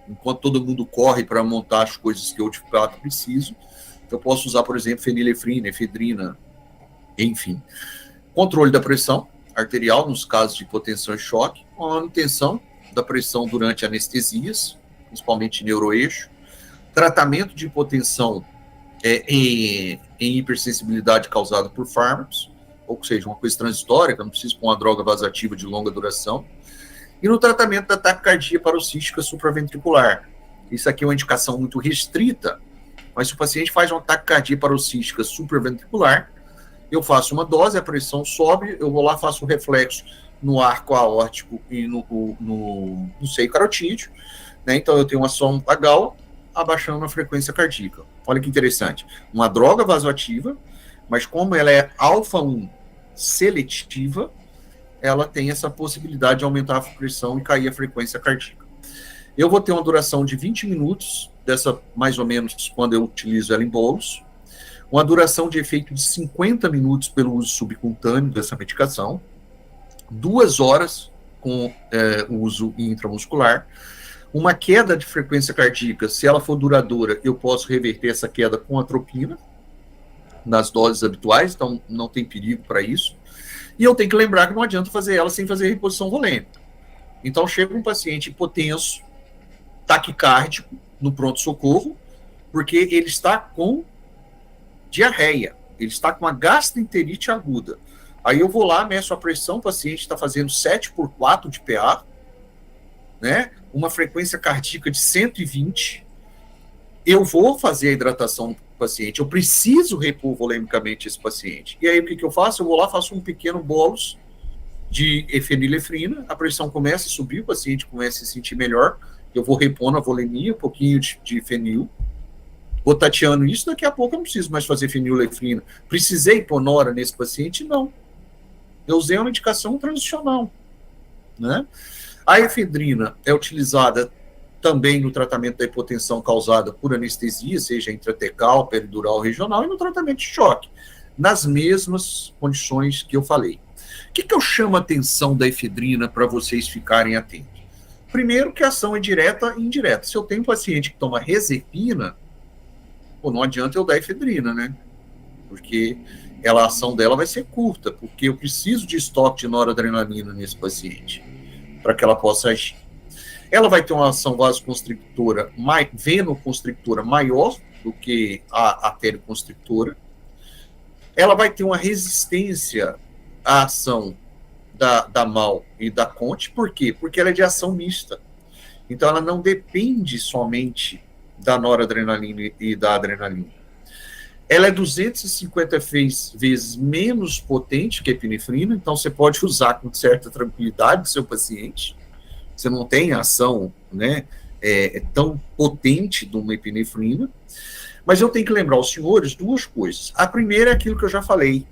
enquanto todo mundo corre para montar as coisas que eu de fato preciso, eu posso usar, por exemplo, fenilefrina, efedrina, enfim. Controle da pressão arterial nos casos de hipotensão e choque, manutenção da pressão durante anestesias, principalmente neuroeixo, tratamento de hipotensão em hipersensibilidade causada por fármacos, ou seja, uma coisa transitória, que eu não preciso pôr uma droga vasoativa de longa duração, e no tratamento da taquicardia paroxística supraventricular. Isso aqui é uma indicação muito restrita, mas se o paciente faz uma taquicardia paroxística supraventricular, eu faço uma dose, a pressão sobe, eu vou lá, faço um reflexo no arco aórtico e no seio carotídeo, né? Então eu tenho uma ação vagal abaixando a frequência cardíaca. Olha que interessante. Uma droga vasoativa, mas como ela é alfa-1 seletiva, ela tem essa possibilidade de aumentar a pressão e cair a frequência cardíaca. Eu vou ter uma duração de 20 minutos, dessa mais ou menos quando eu utilizo ela em bolos, uma duração de efeito de 50 minutos pelo uso subcutâneo dessa medicação, 2 horas com o uso intramuscular, uma queda de frequência cardíaca, se ela for duradoura, eu posso reverter essa queda com atropina, nas doses habituais, então não tem perigo para isso. E eu tenho que lembrar que não adianta fazer ela sem fazer reposição volêmica. Então chega um paciente hipotenso, taquicárdico, no pronto-socorro, porque ele está com diarreia, ele está com uma gastroenterite aguda. Aí eu vou lá, meço a pressão, o paciente está fazendo 7/4 de PA, né? Uma frequência cardíaca de 120. Eu vou fazer a hidratação do paciente, eu preciso repor volemicamente esse paciente. E aí o que eu faço? Eu vou lá, faço um pequeno bolus de fenilefrina, a pressão começa a subir, o paciente começa a se sentir melhor, eu vou repondo a volemia, um pouquinho de fenil, vou tateando isso, daqui a pouco eu não preciso mais fazer fenilefrina. Precisei pôr nora nesse paciente? Não. Eu usei uma medicação transicional, né? A efedrina é utilizada também no tratamento da hipotensão causada por anestesia, seja intratecal, peridural, regional, e no tratamento de choque, nas mesmas condições que eu falei. O que eu chamo a atenção da efedrina para vocês ficarem atentos? Primeiro que a ação é direta e indireta. Se eu tenho um paciente que toma rezepina, não adianta eu dar efedrina, né? Porque a ação dela vai ser curta, porque eu preciso de estoque de noradrenalina nesse paciente, para que ela possa agir. Ela vai ter uma ação vasoconstrictora, venoconstrictora maior do que a arterioconstrictora. Ela vai ter uma resistência à ação da MAO e da CONT. Por quê? Porque ela é de ação mista. Então, ela não depende somente da noradrenalina e da adrenalina. Ela é 250 vezes menos potente que a epinefrina, então você pode usar com certa tranquilidade o seu paciente. Você não tem ação, né, tão potente de uma epinefrina. Mas eu tenho que lembrar aos senhores duas coisas. A primeira é aquilo que eu já falei,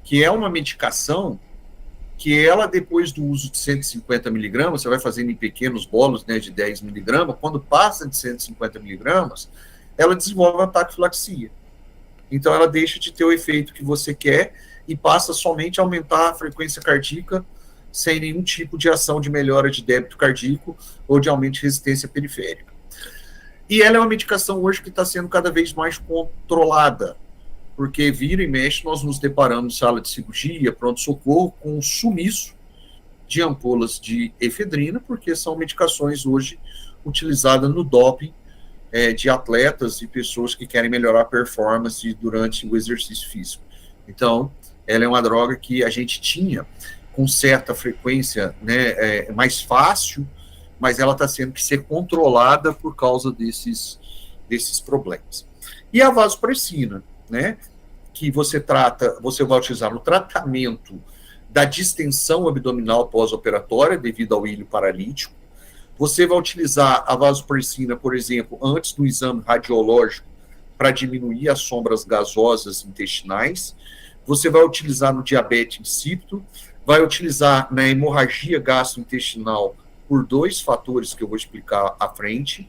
que é uma medicação que ela, depois do uso de 150 miligramas, você vai fazendo em pequenos bolos, né, de 10 miligramas, quando passa de 150 miligramas, ela desenvolve uma taquifilaxia. Então, ela deixa de ter o efeito que você quer e passa somente a aumentar a frequência cardíaca sem nenhum tipo de ação de melhora de débito cardíaco ou de aumento de resistência periférica. E ela é uma medicação hoje que está sendo cada vez mais controlada, porque vira e mexe nós nos deparamos em sala de cirurgia, pronto-socorro, com um sumiço de ampolas de efedrina, porque são medicações hoje utilizadas no doping de atletas e pessoas que querem melhorar a performance durante o exercício físico. Então, ela é uma droga que a gente tinha com certa frequência, né, mais fácil, mas ela está tendo que ser controlada por causa desses problemas. E a vasopressina, né, que você vai utilizar no tratamento da distensão abdominal pós-operatória devido ao ilho paralítico. Você vai utilizar a vasopressina, por exemplo, antes do exame radiológico para diminuir as sombras gasosas intestinais. Você vai utilizar no diabetes insípido, vai utilizar na hemorragia gastrointestinal por 2 fatores que eu vou explicar à frente,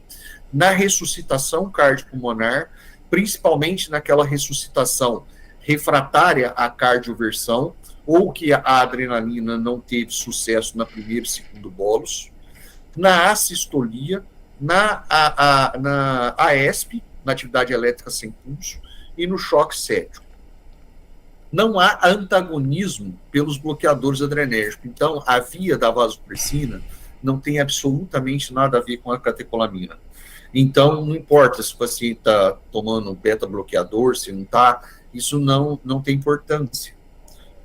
na ressuscitação cardiopulmonar, principalmente naquela ressuscitação refratária à cardioversão, ou que a adrenalina não teve sucesso na primeira e segundo bolos, na assistolia, na AESP, na atividade elétrica sem pulso, e no choque séptico. Não há antagonismo pelos bloqueadores adrenérgicos. Então, a via da vasopressina não tem absolutamente nada a ver com a catecolamina. Então, não importa se o paciente está tomando beta-bloqueador, se não está, isso não tem importância,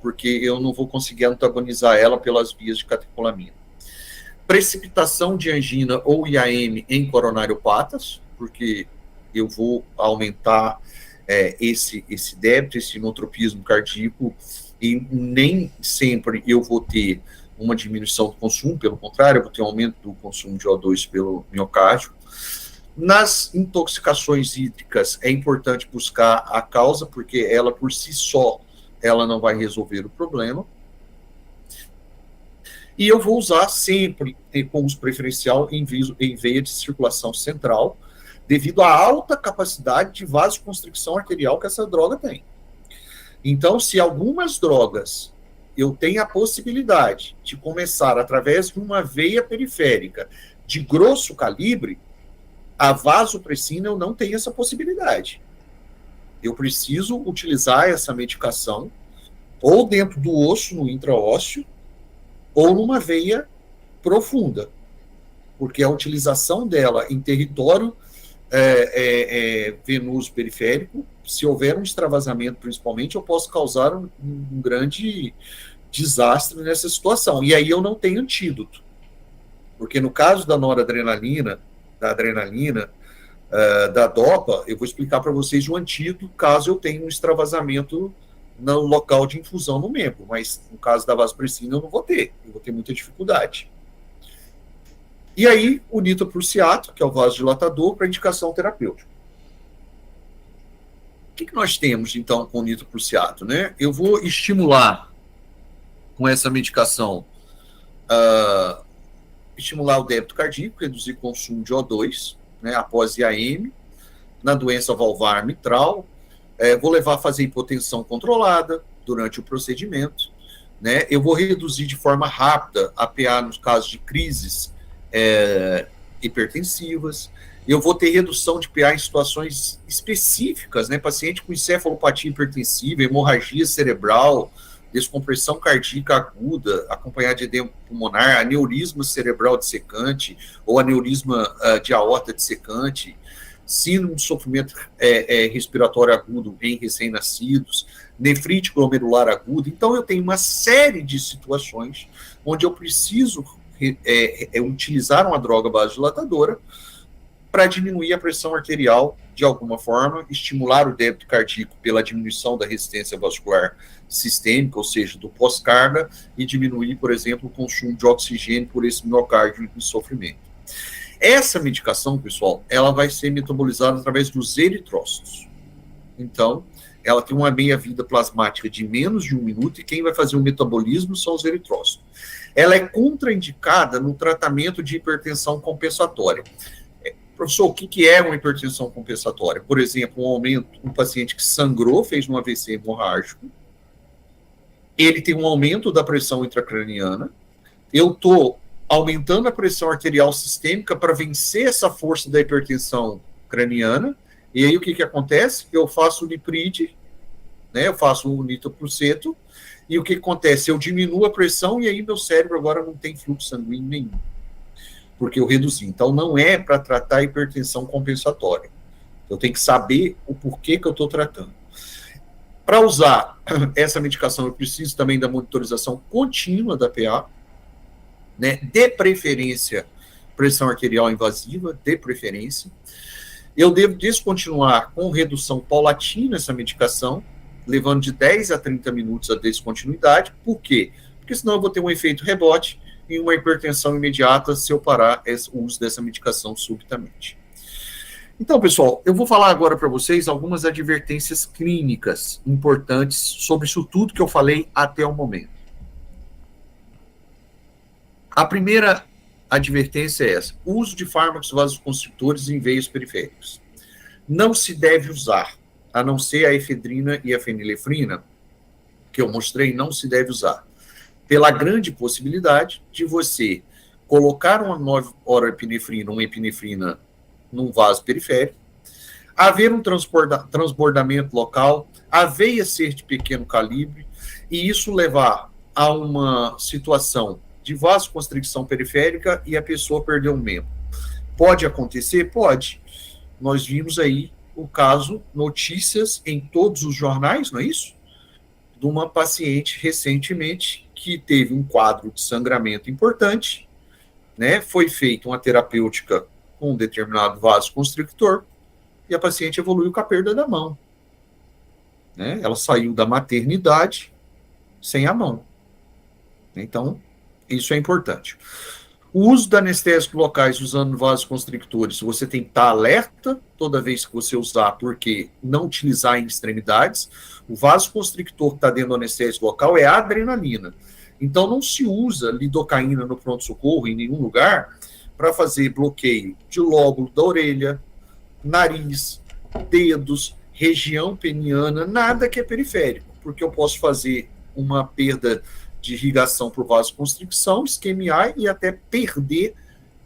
porque eu não vou conseguir antagonizar ela pelas vias de catecolamina. Precipitação de angina ou IAM em coronariopatas, porque eu vou aumentar esse débito, esse inotropismo cardíaco, e nem sempre eu vou ter uma diminuição do consumo, pelo contrário, eu vou ter um aumento do consumo de O2 pelo miocárdio. Nas intoxicações hídricas, é importante buscar a causa, porque ela, por si só, ela não vai resolver o problema. E eu vou usar sempre com uso preferencial em veia de circulação central, devido à alta capacidade de vasoconstricção arterial que essa droga tem. Então, se algumas drogas eu tenho a possibilidade de começar através de uma veia periférica de grosso calibre, a vasopressina eu não tenho essa possibilidade. Eu preciso utilizar essa medicação ou dentro do osso, no intraósseo, ou numa veia profunda, porque a utilização dela em território venoso periférico, se houver um extravasamento principalmente, eu posso causar um grande desastre nessa situação. E aí eu não tenho antídoto, porque no caso da noradrenalina, da adrenalina, da dopa, eu vou explicar para vocês o antídoto caso eu tenha um extravasamento no local de infusão no membro, mas no caso da vasopressina eu não vou ter, eu vou ter muita dificuldade. E aí, o nitroprusiato, que é o vasodilatador, para indicação terapêutica. O que nós temos, então, com o nitroprusiato, né? Eu vou estimular, com essa medicação, estimular o débito cardíaco, reduzir o consumo de O2, né, após IAM, na doença valvar mitral. Vou levar a fazer hipotensão controlada durante o procedimento, né? Eu vou reduzir de forma rápida a PA nos casos de crises hipertensivas. Eu vou ter redução de PA em situações específicas, né? Paciente com encefalopatia hipertensiva, hemorragia cerebral, descompressão cardíaca aguda, acompanhada de edema pulmonar, aneurisma cerebral dissecante ou aneurisma de aorta dissecante, síndrome de sofrimento respiratório agudo em recém-nascidos, nefrite glomerular aguda. Então, eu tenho uma série de situações onde eu preciso utilizar uma droga vasodilatadora para diminuir a pressão arterial de alguma forma, estimular o débito cardíaco pela diminuição da resistência vascular sistêmica, ou seja, do pós-carga, e diminuir, por exemplo, o consumo de oxigênio por esse miocárdio em sofrimento. Essa medicação, pessoal, ela vai ser metabolizada através dos eritrócitos. Então, ela tem uma meia-vida plasmática de menos de 1 minuto, e quem vai fazer o metabolismo são os eritrócitos. Ela é contraindicada no tratamento de hipertensão compensatória. Professor, o que é uma hipertensão compensatória? Por exemplo, um paciente que sangrou, fez um AVC hemorrágico, ele tem um aumento da pressão intracraniana, eu estou aumentando a pressão arterial sistêmica para vencer essa força da hipertensão craniana, e aí o que acontece? Eu faço o LIPRID, né, eu faço o nitropruseto, e o que acontece? Eu diminuo a pressão, e aí meu cérebro agora não tem fluxo sanguíneo nenhum, porque eu reduzi. Então, não é para tratar hipertensão compensatória. Eu tenho que saber o porquê que eu estou tratando. Para usar essa medicação, eu preciso também da monitorização contínua da PA, né, de preferência, pressão arterial invasiva, de preferência. Eu devo descontinuar com redução paulatina essa medicação, levando de 10 a 30 minutos a descontinuidade. Por quê? Porque senão eu vou ter um efeito rebote e uma hipertensão imediata se eu parar o uso dessa medicação subitamente. Então, pessoal, eu vou falar agora para vocês algumas advertências clínicas importantes sobre isso tudo que eu falei até o momento. A primeira advertência é essa: uso de fármacos vasoconstrictores em veias periféricas. Não se deve usar, a não ser a efedrina e a fenilefrina, que eu mostrei, não se deve usar, pela grande possibilidade de você colocar uma norepinefrina, uma epinefrina num vaso periférico, haver um transbordamento local, a veia ser de pequeno calibre, e isso levar a uma situação de vasoconstricção periférica e a pessoa perder um membro. Pode acontecer? Pode. Nós vimos aí o caso, notícias em todos os jornais, não é isso? De uma paciente recentemente que teve um quadro de sangramento importante, né? Foi feita uma terapêutica com um determinado vasoconstrictor e a paciente evoluiu com a perda da mão, né? Ela saiu da maternidade sem a mão. Então, isso é importante. O uso de anestésicos locais usando vasoconstrictores, você tem que estar alerta toda vez que você usar, porque não utilizar em extremidades. O vasoconstrictor que está dentro do anestésico local é a adrenalina. Então, não se usa lidocaína no pronto-socorro em nenhum lugar para fazer bloqueio de lóbulo da orelha, nariz, dedos, região peniana, nada que é periférico, porque eu posso fazer uma perda de irrigação por vasoconstricção, isquemiar e até perder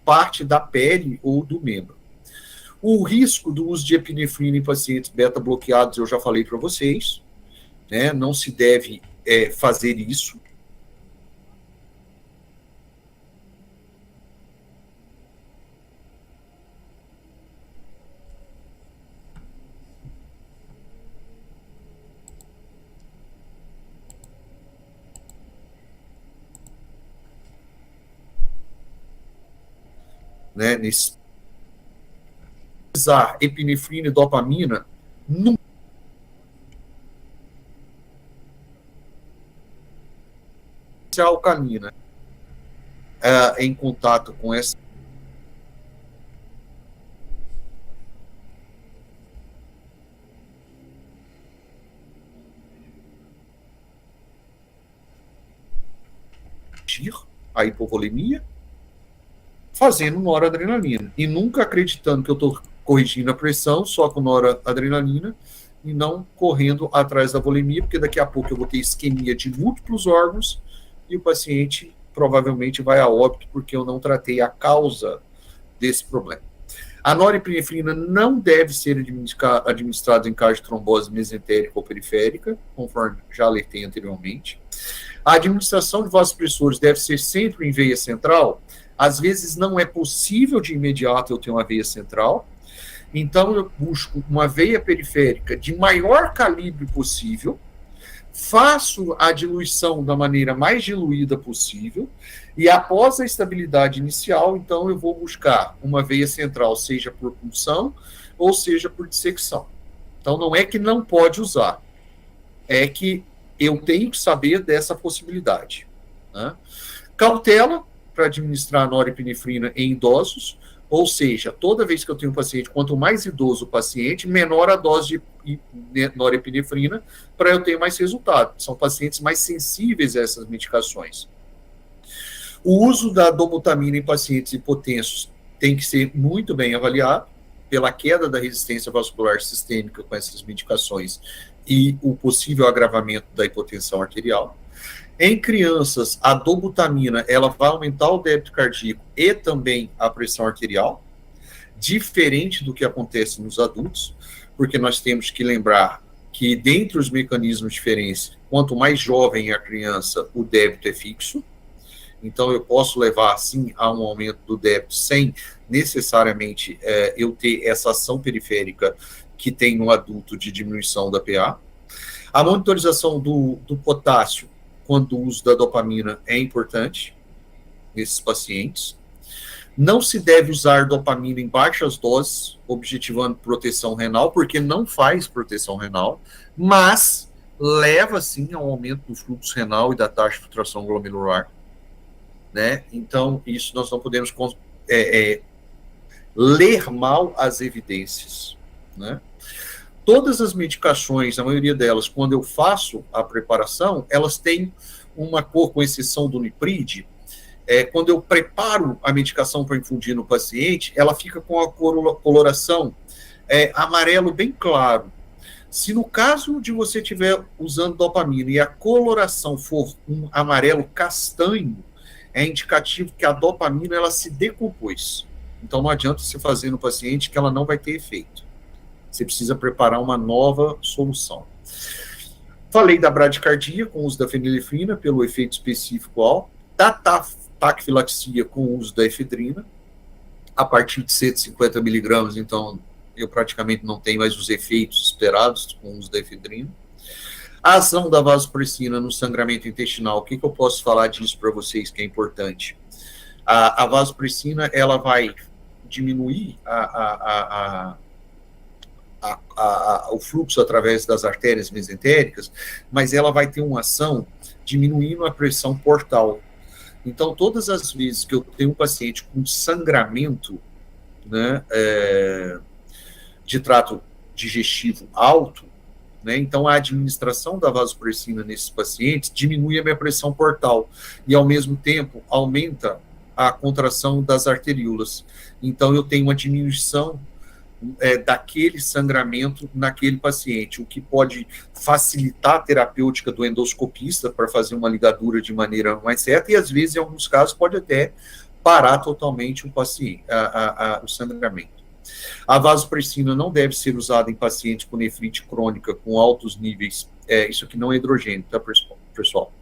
parte da pele ou do membro. O risco do uso de epinefrina em pacientes beta-bloqueados, eu já falei para vocês, né? Não se deve fazer isso. Né, usar epinefrina e dopamina nunca alcalina em contato com essa a hipovolemia, fazendo noradrenalina. E nunca acreditando que eu estou corrigindo a pressão só com noradrenalina e não correndo atrás da volemia, porque daqui a pouco eu vou ter isquemia de múltiplos órgãos e o paciente provavelmente vai a óbito porque eu não tratei a causa desse problema. A norepinefrina não deve ser administrada em caso de trombose mesentérica ou periférica, conforme já alertei anteriormente. A administração de vasopressores deve ser sempre em veia central. Às vezes não é possível de imediato eu ter uma veia central, então eu busco uma veia periférica de maior calibre possível, faço a diluição da maneira mais diluída possível, e após a estabilidade inicial, então eu vou buscar uma veia central, seja por punção ou seja por dissecção. Então não é que não pode usar, é que eu tenho que saber dessa possibilidade, né? Cautela para administrar a norepinefrina em idosos, ou seja, toda vez que eu tenho um paciente, quanto mais idoso o paciente, menor a dose de norepinefrina, para eu ter mais resultado. São pacientes mais sensíveis a essas medicações. O uso da dobutamina em pacientes hipotensos tem que ser muito bem avaliado pela queda da resistência vascular sistêmica com essas medicações e o possível agravamento da hipotensão arterial. Em crianças, a dobutamina ela vai aumentar o débito cardíaco e também a pressão arterial, diferente do que acontece nos adultos, porque nós temos que lembrar que, dentre os mecanismos diferentes, quanto mais jovem é a criança, o débito é fixo. Então, eu posso levar, sim, a um aumento do débito sem necessariamente eu ter essa ação periférica que tem no adulto de diminuição da PA. A monitorização do potássio quando o uso da dopamina é importante nesses pacientes. Não se deve usar dopamina em baixas doses, objetivando proteção renal, porque não faz proteção renal, mas leva, sim, ao aumento do fluxo renal e da taxa de filtração glomerular, né? Então, isso nós não podemos ler mal as evidências, né? Todas as medicações, a maioria delas, quando eu faço a preparação, elas têm uma cor, com exceção do Nipride. Quando eu preparo a medicação para infundir no paciente, ela fica com a coloração amarelo bem claro. Se no caso de você estiver usando dopamina e a coloração for um amarelo castanho, é indicativo que a dopamina ela se decompôs. Então não adianta você fazer no paciente que ela não vai ter efeito. Você precisa preparar uma nova solução. Falei da bradicardia com o uso da fenilefrina pelo efeito específico alto, da taquifilaxia com o uso da efedrina, a partir de 150 miligramas, então eu praticamente não tenho mais os efeitos esperados com o uso da efedrina. A ação da vasopressina no sangramento intestinal, o que eu posso falar disso para vocês que é importante? A vasopressina, ela vai diminuir o fluxo através das artérias mesentéricas, mas ela vai ter uma ação diminuindo a pressão portal. Então, todas as vezes que eu tenho um paciente com sangramento, né, de trato digestivo alto, né, então a administração da vasopressina nesses pacientes diminui a minha pressão portal e, ao mesmo tempo, aumenta a contração das arteríolas. Então, eu tenho uma diminuição daquele sangramento naquele paciente, o que pode facilitar a terapêutica do endoscopista para fazer uma ligadura de maneira mais certa, e às vezes, em alguns casos, pode até parar totalmente o paciente, o sangramento. A vasopressina não deve ser usada em pacientes com nefrite crônica com altos níveis, isso aqui não é hidrogênio, tá, pessoal?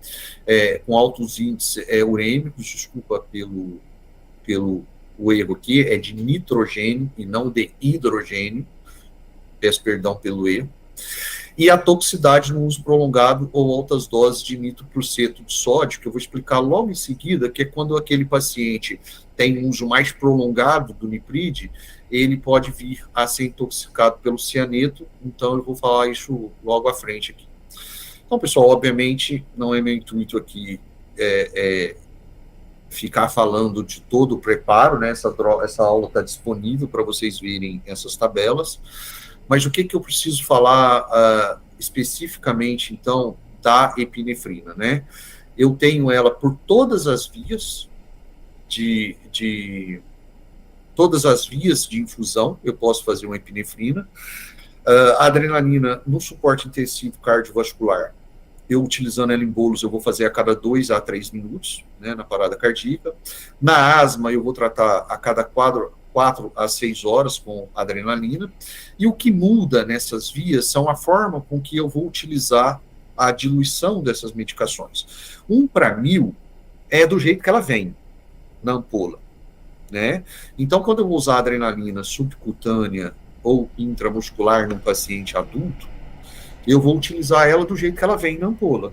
Com altos índices urêmicos, desculpa pelo o erro aqui, é de nitrogênio e não de hidrogênio, peço perdão pelo erro, e a toxicidade no uso prolongado ou altas doses de nitropruseto de sódio, que eu vou explicar logo em seguida, que é quando aquele paciente tem um uso mais prolongado do nipride, ele pode vir a ser intoxicado pelo cianeto, então eu vou falar isso logo à frente aqui. Então, pessoal, obviamente, não é meu intuito aqui ficar falando de todo o preparo, né? Essa aula está disponível para vocês verem essas tabelas, mas o que eu preciso falar especificamente, então, da epinefrina, né? Eu tenho ela por todas as vias todas as vias de infusão, eu posso fazer uma epinefrina. A adrenalina no suporte intensivo cardiovascular, eu utilizando ela em bolos, eu vou fazer a cada 2 a 3 minutos, né, na parada cardíaca. Na asma, eu vou tratar a cada 4 a 6 horas com adrenalina. E o que muda nessas vias são a forma com que eu vou utilizar a diluição dessas medicações. 1:1000 é do jeito que ela vem, na ampola, né? Então, quando eu vou usar adrenalina subcutânea ou intramuscular num paciente adulto, eu vou utilizar ela do jeito que ela vem na ampola.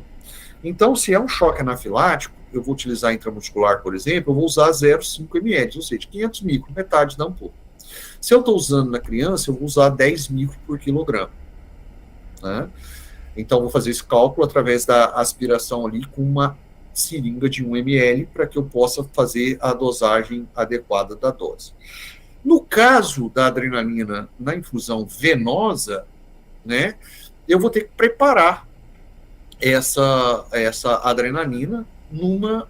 Então, se é um choque anafilático, eu vou utilizar intramuscular, por exemplo, eu vou usar 0,5 ml, ou seja, 500 micro, metade da ampola. Se eu estou usando na criança, eu vou usar 10 micro por quilograma, né? Então, vou fazer esse cálculo através da aspiração ali com uma seringa de 1 ml para que eu possa fazer a dosagem adequada da dose. No caso da adrenalina na infusão venosa, né, eu vou ter que preparar essa adrenalina numa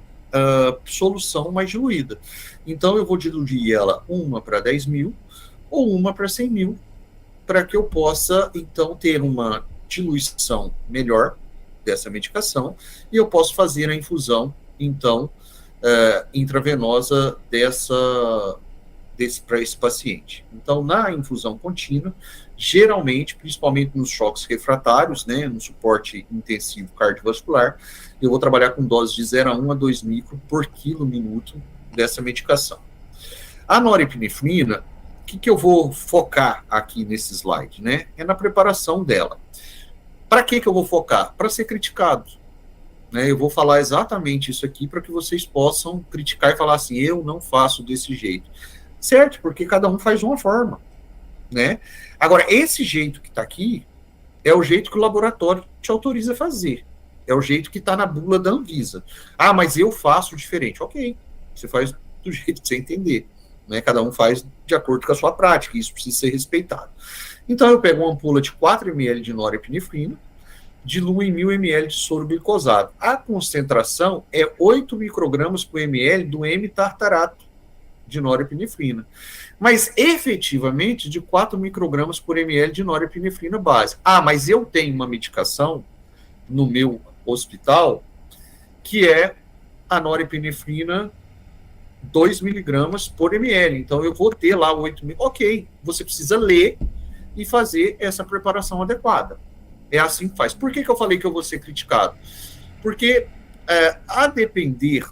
solução mais diluída. Então, eu vou diluir ela 1 para 10 mil ou 1 para 100 mil, para que eu possa, então, ter uma diluição melhor dessa medicação, e eu posso fazer a infusão, então, intravenosa para esse paciente. Então, na infusão contínua, geralmente, principalmente nos choques refratários, né, no suporte intensivo cardiovascular, eu vou trabalhar com doses de 0,1 a 2 micro por quilo-minuto dessa medicação. A norepinefrina, o que eu vou focar aqui nesse slide, né? É na preparação dela. Para que eu vou focar? Para ser criticado. Né? Eu vou falar exatamente isso aqui para que vocês possam criticar e falar assim, eu não faço desse jeito. Certo, porque cada um faz uma forma, né? Agora, esse jeito que está aqui é o jeito que o laboratório te autoriza a fazer. É o jeito que está na bula da Anvisa. Ah, mas eu faço diferente. Ok, você faz do jeito que você entender. Né? Cada um faz de acordo com a sua prática, e isso precisa ser respeitado. Então, eu pego uma ampola de 4 ml de norepinefrina, diluo em 1000 ml de soro glicosado. A concentração é 8 microgramas por ml do M-tartarato de norepinefrina, mas efetivamente de 4 microgramas por ml de norepinefrina base. Ah, mas eu tenho uma medicação no meu hospital que é a norepinefrina 2 miligramas por ml. Então, eu vou ter lá 8 mil. Ok, você precisa ler e fazer essa preparação adequada. É assim que faz. Por que eu falei que eu vou ser criticado? Porque, a depender,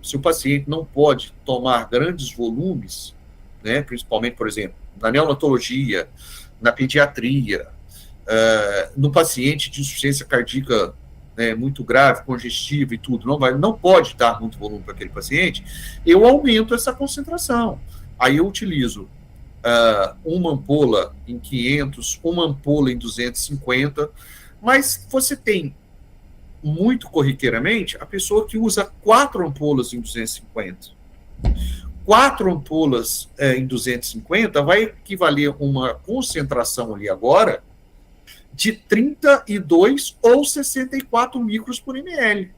se o paciente não pode tomar grandes volumes, né, principalmente, por exemplo, na neonatologia, na pediatria, no paciente de insuficiência cardíaca, né, muito grave, congestiva e tudo, não pode dar muito volume para aquele paciente, eu aumento essa concentração. Aí eu utilizo uma ampola em 500, uma ampola em 250, mas você tem, muito corriqueiramente, a pessoa que usa 4 ampolas em 250. 4 ampolas em 250 vai equivaler a uma concentração ali agora de 32 ou 64 micros por ml.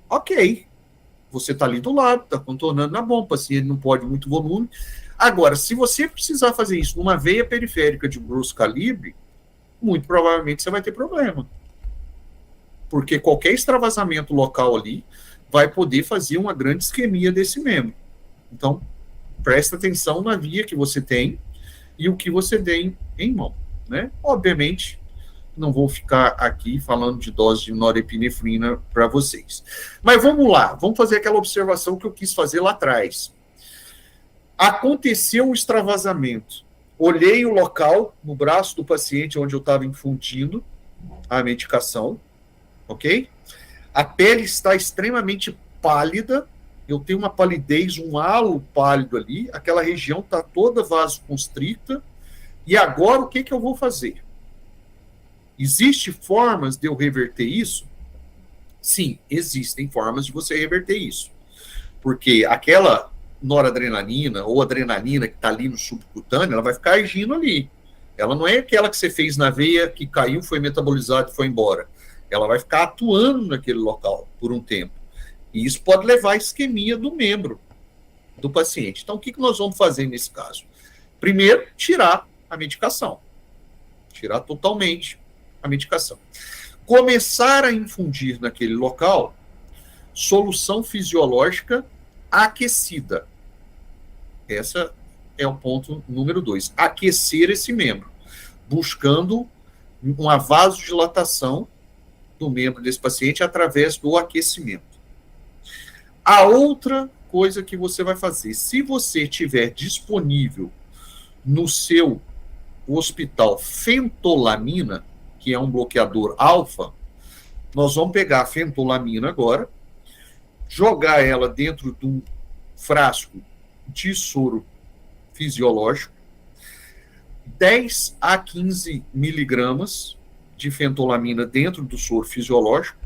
Ok. Você está ali do lado, está contornando na bomba, se ele não pode muito volume. Agora, se você precisar fazer isso numa veia periférica de grosso calibre, muito provavelmente você vai ter problema. Porque qualquer extravasamento local ali vai poder fazer uma grande isquemia desse membro. Então, presta atenção na via que você tem e o que você tem em mão, né? Obviamente, não vou ficar aqui falando de dose de norepinefrina para vocês. Mas vamos lá, vamos fazer aquela observação que eu quis fazer lá atrás. Aconteceu um extravasamento. Olhei o local no braço do paciente onde eu estava infundindo a medicação, ok? A pele está extremamente pálida, eu tenho uma palidez, um halo pálido ali, aquela região está toda vasoconstricta, e agora o que eu vou fazer? Existem formas de eu reverter isso? Sim, existem formas de você reverter isso. Porque aquela noradrenalina ou adrenalina que está ali no subcutâneo, ela vai ficar agindo ali. Ela não é aquela que você fez na veia, que caiu, foi metabolizado e foi embora. Ela vai ficar atuando naquele local por um tempo. E isso pode levar à isquemia do membro do paciente. Então, o que nós vamos fazer nesse caso? Primeiro, tirar a medicação. Tirar totalmente a medicação. Começar a infundir naquele local solução fisiológica aquecida. Essa é o ponto número 2. Aquecer esse membro, buscando uma vasodilatação do membro desse paciente através do aquecimento. A outra coisa que você vai fazer, se você tiver disponível no seu hospital fentolamina, que é um bloqueador alfa, nós vamos pegar a fentolamina agora, jogar ela dentro de um frasco de soro fisiológico, 10 a 15 miligramas de fentolamina dentro do soro fisiológico,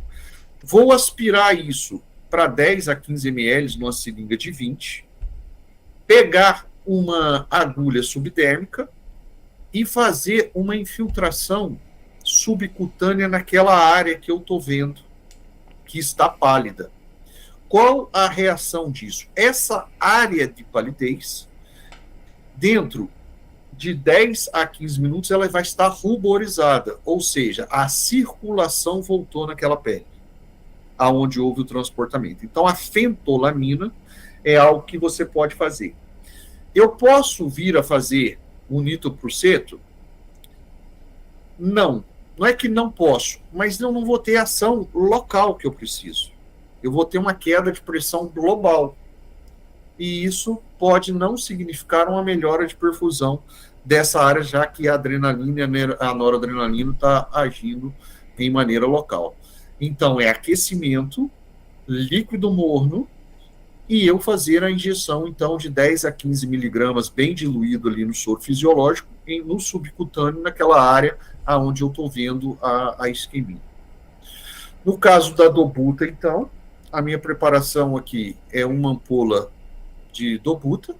vou aspirar isso para 10 a 15 ml numa seringa de 20, pegar uma agulha subdérmica e fazer uma infiltração subcutânea naquela área que eu estou vendo que está pálida. Qual a reação disso? Essa área de palidez, dentro de 10 a 15 minutos, ela vai estar ruborizada, ou seja, a circulação voltou naquela pele, aonde houve o transportamento. Então, a fentolamina é algo que você pode fazer. Eu posso vir a fazer o nitropruseto? Não é que não posso, mas eu não vou ter ação local que eu preciso. Eu vou ter uma queda de pressão global. E isso pode não significar uma melhora de perfusão dessa área, já que a adrenalina e a noradrenalina está agindo em maneira local. Então, é aquecimento, líquido morno, e eu fazer a injeção, então, de 10 a 15 miligramas, bem diluído ali no soro fisiológico, no subcutâneo, naquela área onde eu estou vendo a isquemia. No caso da dobuta, então, a minha preparação aqui é uma ampola de dobuta,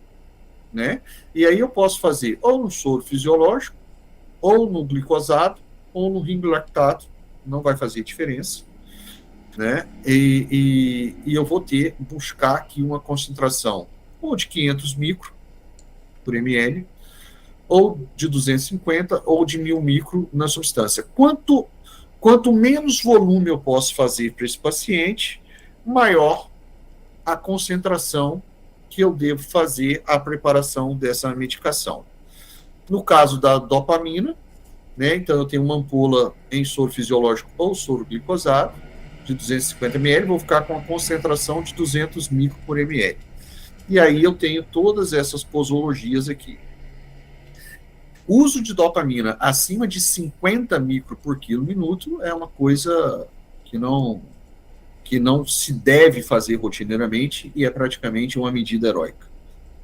né? E aí eu posso fazer ou no soro fisiológico, ou no glicosado, ou no ringlactato, não vai fazer diferença, né? E eu vou buscar aqui uma concentração ou de 500 micro por ml, ou de 250, ou de 1000 micro na substância. Quanto menos volume eu posso fazer para esse paciente, maior a concentração que eu devo fazer a preparação dessa medicação. No caso da dopamina, né, então eu tenho uma ampola em soro fisiológico ou soro glicosado de 250 ml, vou ficar com a concentração de 200 micro por ml. E aí eu tenho todas essas posologias aqui. O uso de dopamina acima de 50 micro por quilo minuto é uma coisa que não se deve fazer rotineiramente e é praticamente uma medida heróica,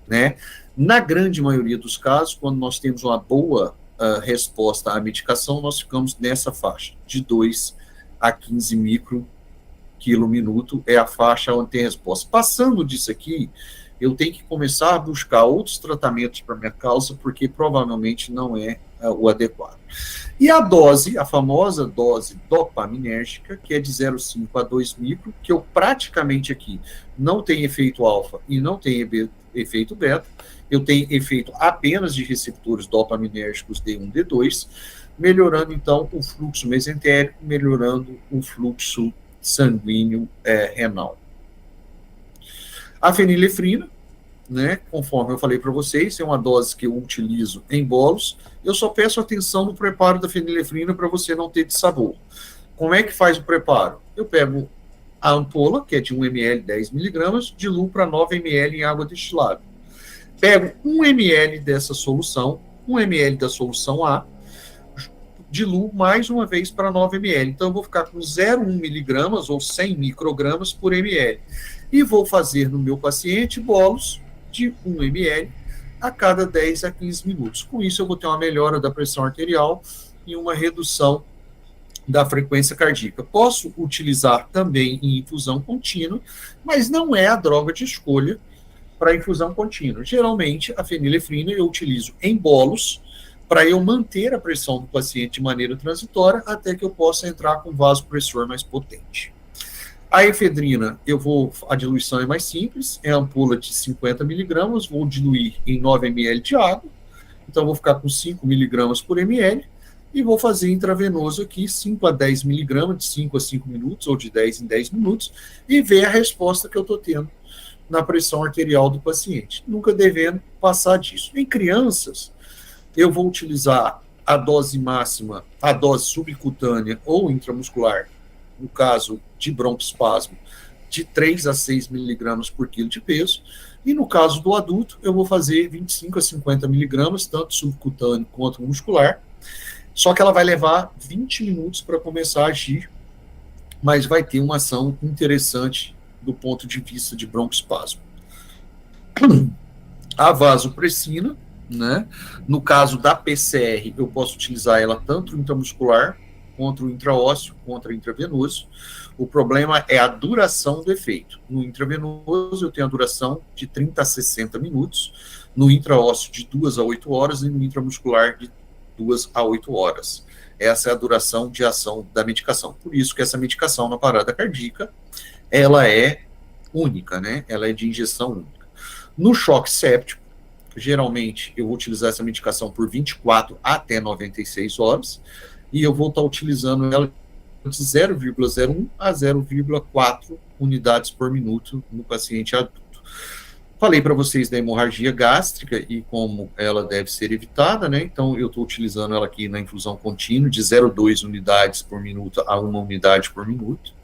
né? Na grande maioria dos casos, quando nós temos uma boa resposta à medicação, nós ficamos nessa faixa, de 2 a 15 micro quilo minuto é a faixa onde tem resposta. Passando disso aqui, eu tenho que começar a buscar outros tratamentos para minha causa, porque provavelmente não é o adequado. E a dose, a famosa dose dopaminérgica, que é de 0,5 a 2 micro, que eu praticamente aqui não tenho efeito alfa e não tenho efeito beta, eu tenho efeito apenas de receptores dopaminérgicos D1, D2, melhorando então o fluxo mesentérico, melhorando o fluxo sanguíneo renal. A fenilefrina, né, conforme eu falei para vocês, é uma dose que eu utilizo em bolos. Eu só peço atenção no preparo da fenilefrina para você não ter dissabor. Como é que faz o preparo? Eu pego a ampola, que é de 1 ml, 10 miligramas, diluo para 9 ml em água destilada. Pego 1 ml dessa solução, 1 ml da solução A, diluo mais uma vez para 9 ml. Então, eu vou ficar com 0,1 miligramas ou 100 microgramas por ml. E vou fazer no meu paciente bolos de 1 ml a cada 10 a 15 minutos. Com isso, eu vou ter uma melhora da pressão arterial e uma redução da frequência cardíaca. Posso utilizar também em infusão contínua, mas não é a droga de escolha para infusão contínua. Geralmente, a fenilefrina eu utilizo em bolos para eu manter a pressão do paciente de maneira transitória até que eu possa entrar com vasopressor mais potente. A efedrina, a diluição é mais simples, é a ampola de 50 miligramas, vou diluir em 9 ml de água, então vou ficar com 5 miligramas por ml, e vou fazer intravenoso aqui, 5 a 10 miligramas, de 5 a 5 minutos, ou de 10 em 10 minutos, e ver a resposta que eu estou tendo na pressão arterial do paciente, nunca devendo passar disso. Em crianças, eu vou utilizar a dose máxima, a dose subcutânea ou intramuscular, no caso de broncoespasmo, de 3 a 6 miligramas por quilo de peso, e no caso do adulto, eu vou fazer 25 a 50 miligramas, tanto subcutâneo quanto muscular, só que ela vai levar 20 minutos para começar a agir, mas vai ter uma ação interessante do ponto de vista de broncoespasmo. A vasopressina, né? No caso da PCR, eu posso utilizar ela tanto intramuscular, quanto o intraósseo, contra intravenoso. O problema é a duração do efeito. No intravenoso, eu tenho a duração de 30 a 60 minutos, no intraósseo, de 2 a 8 horas, e no intramuscular, de 2 a 8 horas. Essa é a duração de ação da medicação. Por isso que essa medicação na parada cardíaca, ela é única, né? Ela é de injeção única. No choque séptico, geralmente eu vou utilizar essa medicação por 24 até 96 horas, e eu vou estar utilizando ela de 0,01 a 0,4 unidades por minuto no paciente adulto. Falei para vocês da hemorragia gástrica e como ela deve ser evitada, né? Então, eu estou utilizando ela aqui na infusão contínua de 0,2 unidades por minuto a 1 unidade por minuto.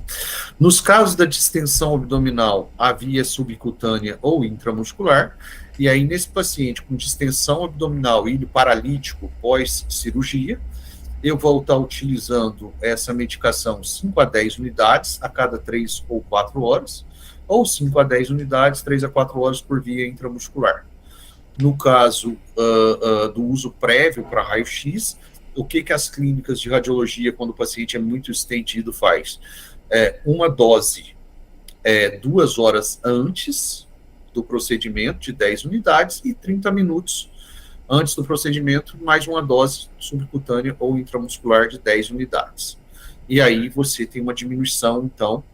Nos casos da distensão abdominal, a via subcutânea ou intramuscular, e aí nesse paciente com distensão abdominal e paralítico pós-cirurgia, eu vou estar utilizando essa medicação 5 a 10 unidades a cada 3 ou 4 horas, ou 5 a 10 unidades, 3 a 4 horas por via intramuscular. No caso do uso prévio para raio-x, o que as clínicas de radiologia, quando o paciente é muito estendido, faz? Uma dose 2 horas antes do procedimento, de 10 unidades, e 30 minutos antes do procedimento, mais uma dose subcutânea ou intramuscular de 10 unidades. E aí você tem uma diminuição, então,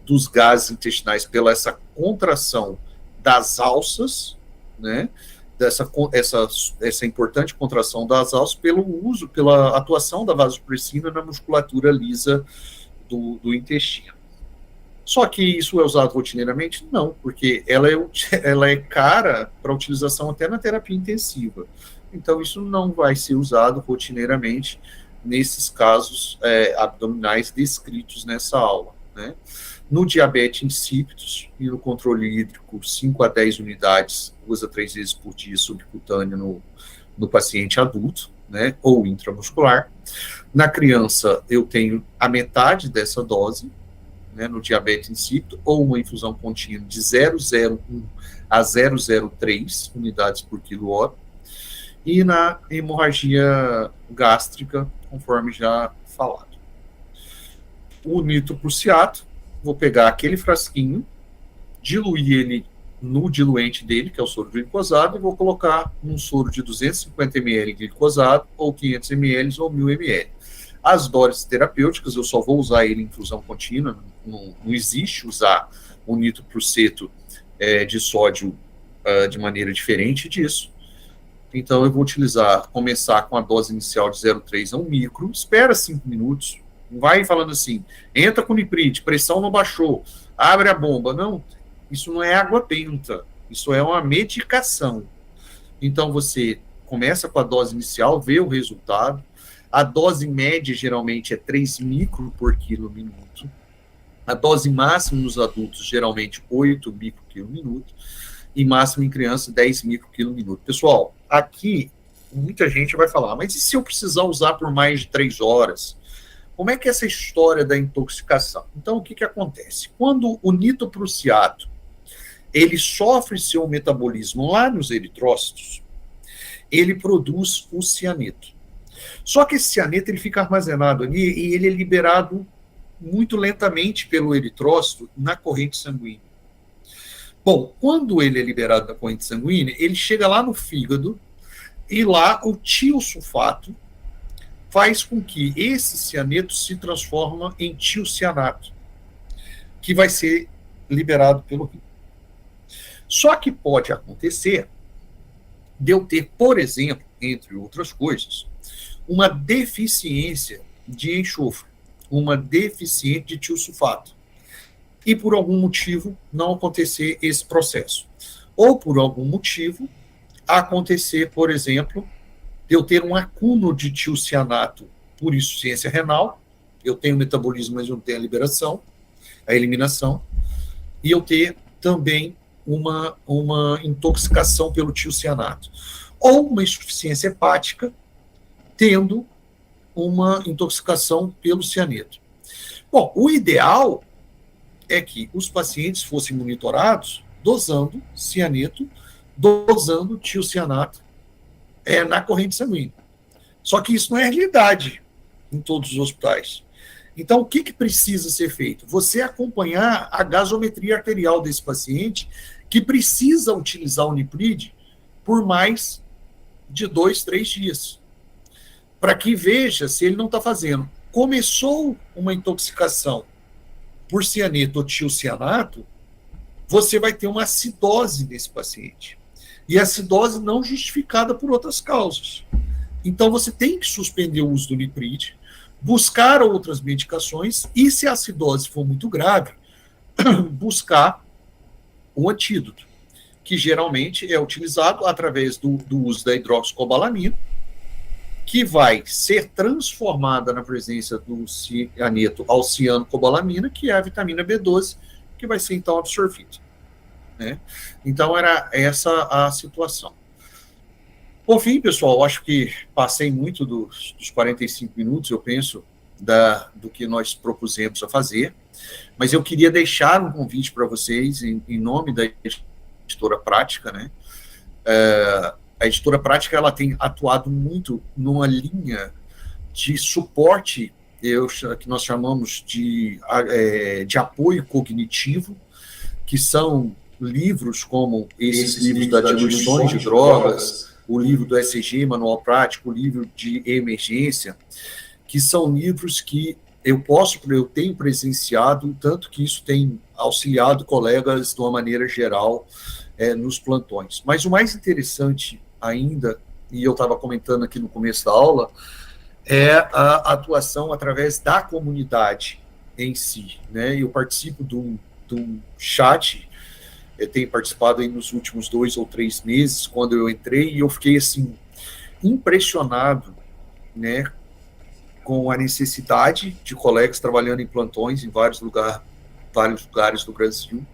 dos gases intestinais pela essa contração das alças, né? Essa importante contração das alças pela atuação da vasopressina na musculatura lisa do intestino. Só que isso é usado rotineiramente? Não, porque ela é cara para utilização até na terapia intensiva. Então, isso não vai ser usado rotineiramente nesses casos abdominais descritos nessa aula, né? No diabetes insípidos e no controle hídrico, 5 a 10 unidades, 2 a 3 vezes por dia subcutâneo no paciente adulto, né, ou intramuscular. Na criança, eu tenho a metade dessa dose, né, no diabetes insípido, ou uma infusão contínua de 0,01 a 0,03 unidades por quilo hora. E na hemorragia gástrica, conforme já falado. O nitroprusiato, vou pegar aquele frasquinho, diluir ele no diluente dele, que é o soro glicosado, e vou colocar num soro de 250 ml glicosado, ou 500 ml, ou 1000 ml. As doses terapêuticas, eu só vou usar ele em infusão contínua, não existe usar o nitropruseto de sódio de maneira diferente disso. Então, eu vou começar com a dose inicial de 0,3 a 1 micro, espera 5 minutos, vai falando assim, entra com niprid, pressão não baixou, abre a bomba. Não, isso não é água benta, isso é uma medicação. Então, você começa com a dose inicial, vê o resultado. A dose média, geralmente, é 3 micro por quilo minuto. A dose máxima nos adultos, geralmente, 8 micro quilo minuto. E máximo em criança, 10 micro quilo minuto. Pessoal, aqui, muita gente vai falar, mas e se eu precisar usar por mais de 3 horas? Como é que é essa história da intoxicação? Então, o que acontece? Quando o nitroprusiato, ele sofre seu metabolismo lá nos eritrócitos, ele produz o cianeto. Só que esse cianeto ele fica armazenado ali e ele é liberado muito lentamente pelo eritrócito na corrente sanguínea. Bom, quando ele é liberado da corrente sanguínea, ele chega lá no fígado e lá o tiosulfato faz com que esse cianeto se transforme em tiocianato, que vai ser liberado pelo rim. Só que pode acontecer de eu ter, por exemplo, entre outras coisas, uma deficiência de enxofre, uma deficiência de tiosulfato, e por algum motivo não acontecer esse processo. Ou por algum motivo acontecer, por exemplo, de eu ter um acúmulo de tiocianato por insuficiência renal, eu tenho metabolismo, mas não tenho a liberação, a eliminação, e eu ter também uma intoxicação pelo tiocianato. Ou uma insuficiência hepática, tendo uma intoxicação pelo cianeto. Bom, o ideal é que os pacientes fossem monitorados dosando cianeto, dosando tiocianato na corrente sanguínea. Só que isso não é realidade em todos os hospitais. Então, o que precisa ser feito? Você acompanhar a gasometria arterial desse paciente que precisa utilizar o niprid por mais de 2, 3 dias, para que veja se ele não está fazendo. Começou uma intoxicação por cianeto ou tiocianato, você vai ter uma acidose nesse paciente. E acidose não justificada por outras causas. Então, você tem que suspender o uso do niprid, buscar outras medicações e, se a acidose for muito grave, buscar o antídoto, que geralmente é utilizado através do uso da hidroxicobalamina, que vai ser transformada na presença do cianeto ao cianocobalamina, que é a vitamina B12, que vai ser então absorvida. Né? Então, era essa a situação. Por fim, pessoal, acho que passei muito dos 45 minutos, eu penso, do que nós propusemos a fazer, mas eu queria deixar um convite para vocês, em nome da Editora Prática, né? A Editora Prática ela tem atuado muito numa linha de suporte, que nós chamamos de apoio cognitivo, que são livros como esses livros da diluições de drogas, o livro do ECG, Manual Prático, o livro de emergência, que são livros que eu tenho presenciado, tanto que isso tem auxiliado colegas de uma maneira geral nos plantões. Mas o mais interessante ainda, e eu estava comentando aqui no começo da aula, é a atuação através da comunidade, em si, né? Eu participo do chat, eu tenho participado aí nos últimos 2 ou 3 meses, quando eu entrei, e eu fiquei, assim, impressionado, né, com a necessidade de colegas trabalhando em plantões em vários lugares do Brasil,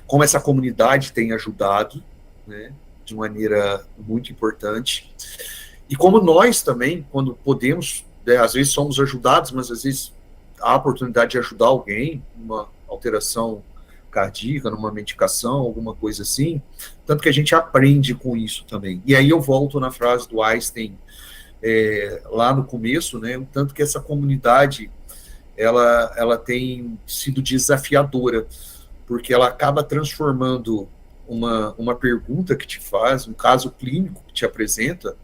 como essa comunidade tem ajudado, né, de maneira muito importante, e como nós também, quando podemos, né, às vezes somos ajudados, mas às vezes há a oportunidade de ajudar alguém, uma alteração cardíaca, numa medicação, alguma coisa assim, tanto que a gente aprende com isso também. E aí eu volto na frase do Einstein, lá no começo, né, o tanto que essa comunidade ela tem sido desafiadora, porque ela acaba transformando uma pergunta que te faz, um caso clínico que te apresenta,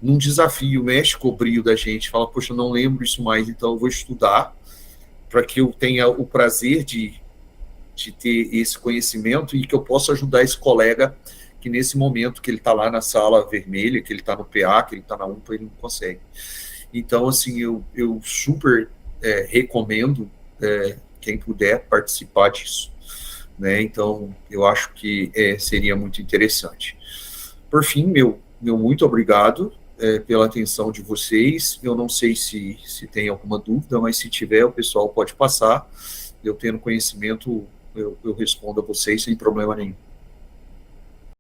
num desafio, mexe com o brilho da gente, fala, poxa, eu não lembro isso mais, então eu vou estudar para que eu tenha o prazer de ter esse conhecimento e que eu possa ajudar esse colega que nesse momento que ele está lá na sala vermelha, que ele está no PA, que ele está na UPA, ele não consegue. Então, assim, eu super recomendo quem puder participar disso, né? Então, eu acho que seria muito interessante. Por fim, meu muito obrigado pela atenção de vocês. Eu não sei se tem alguma dúvida, mas se tiver, o pessoal pode passar. Eu tendo conhecimento, eu respondo a vocês sem problema nenhum.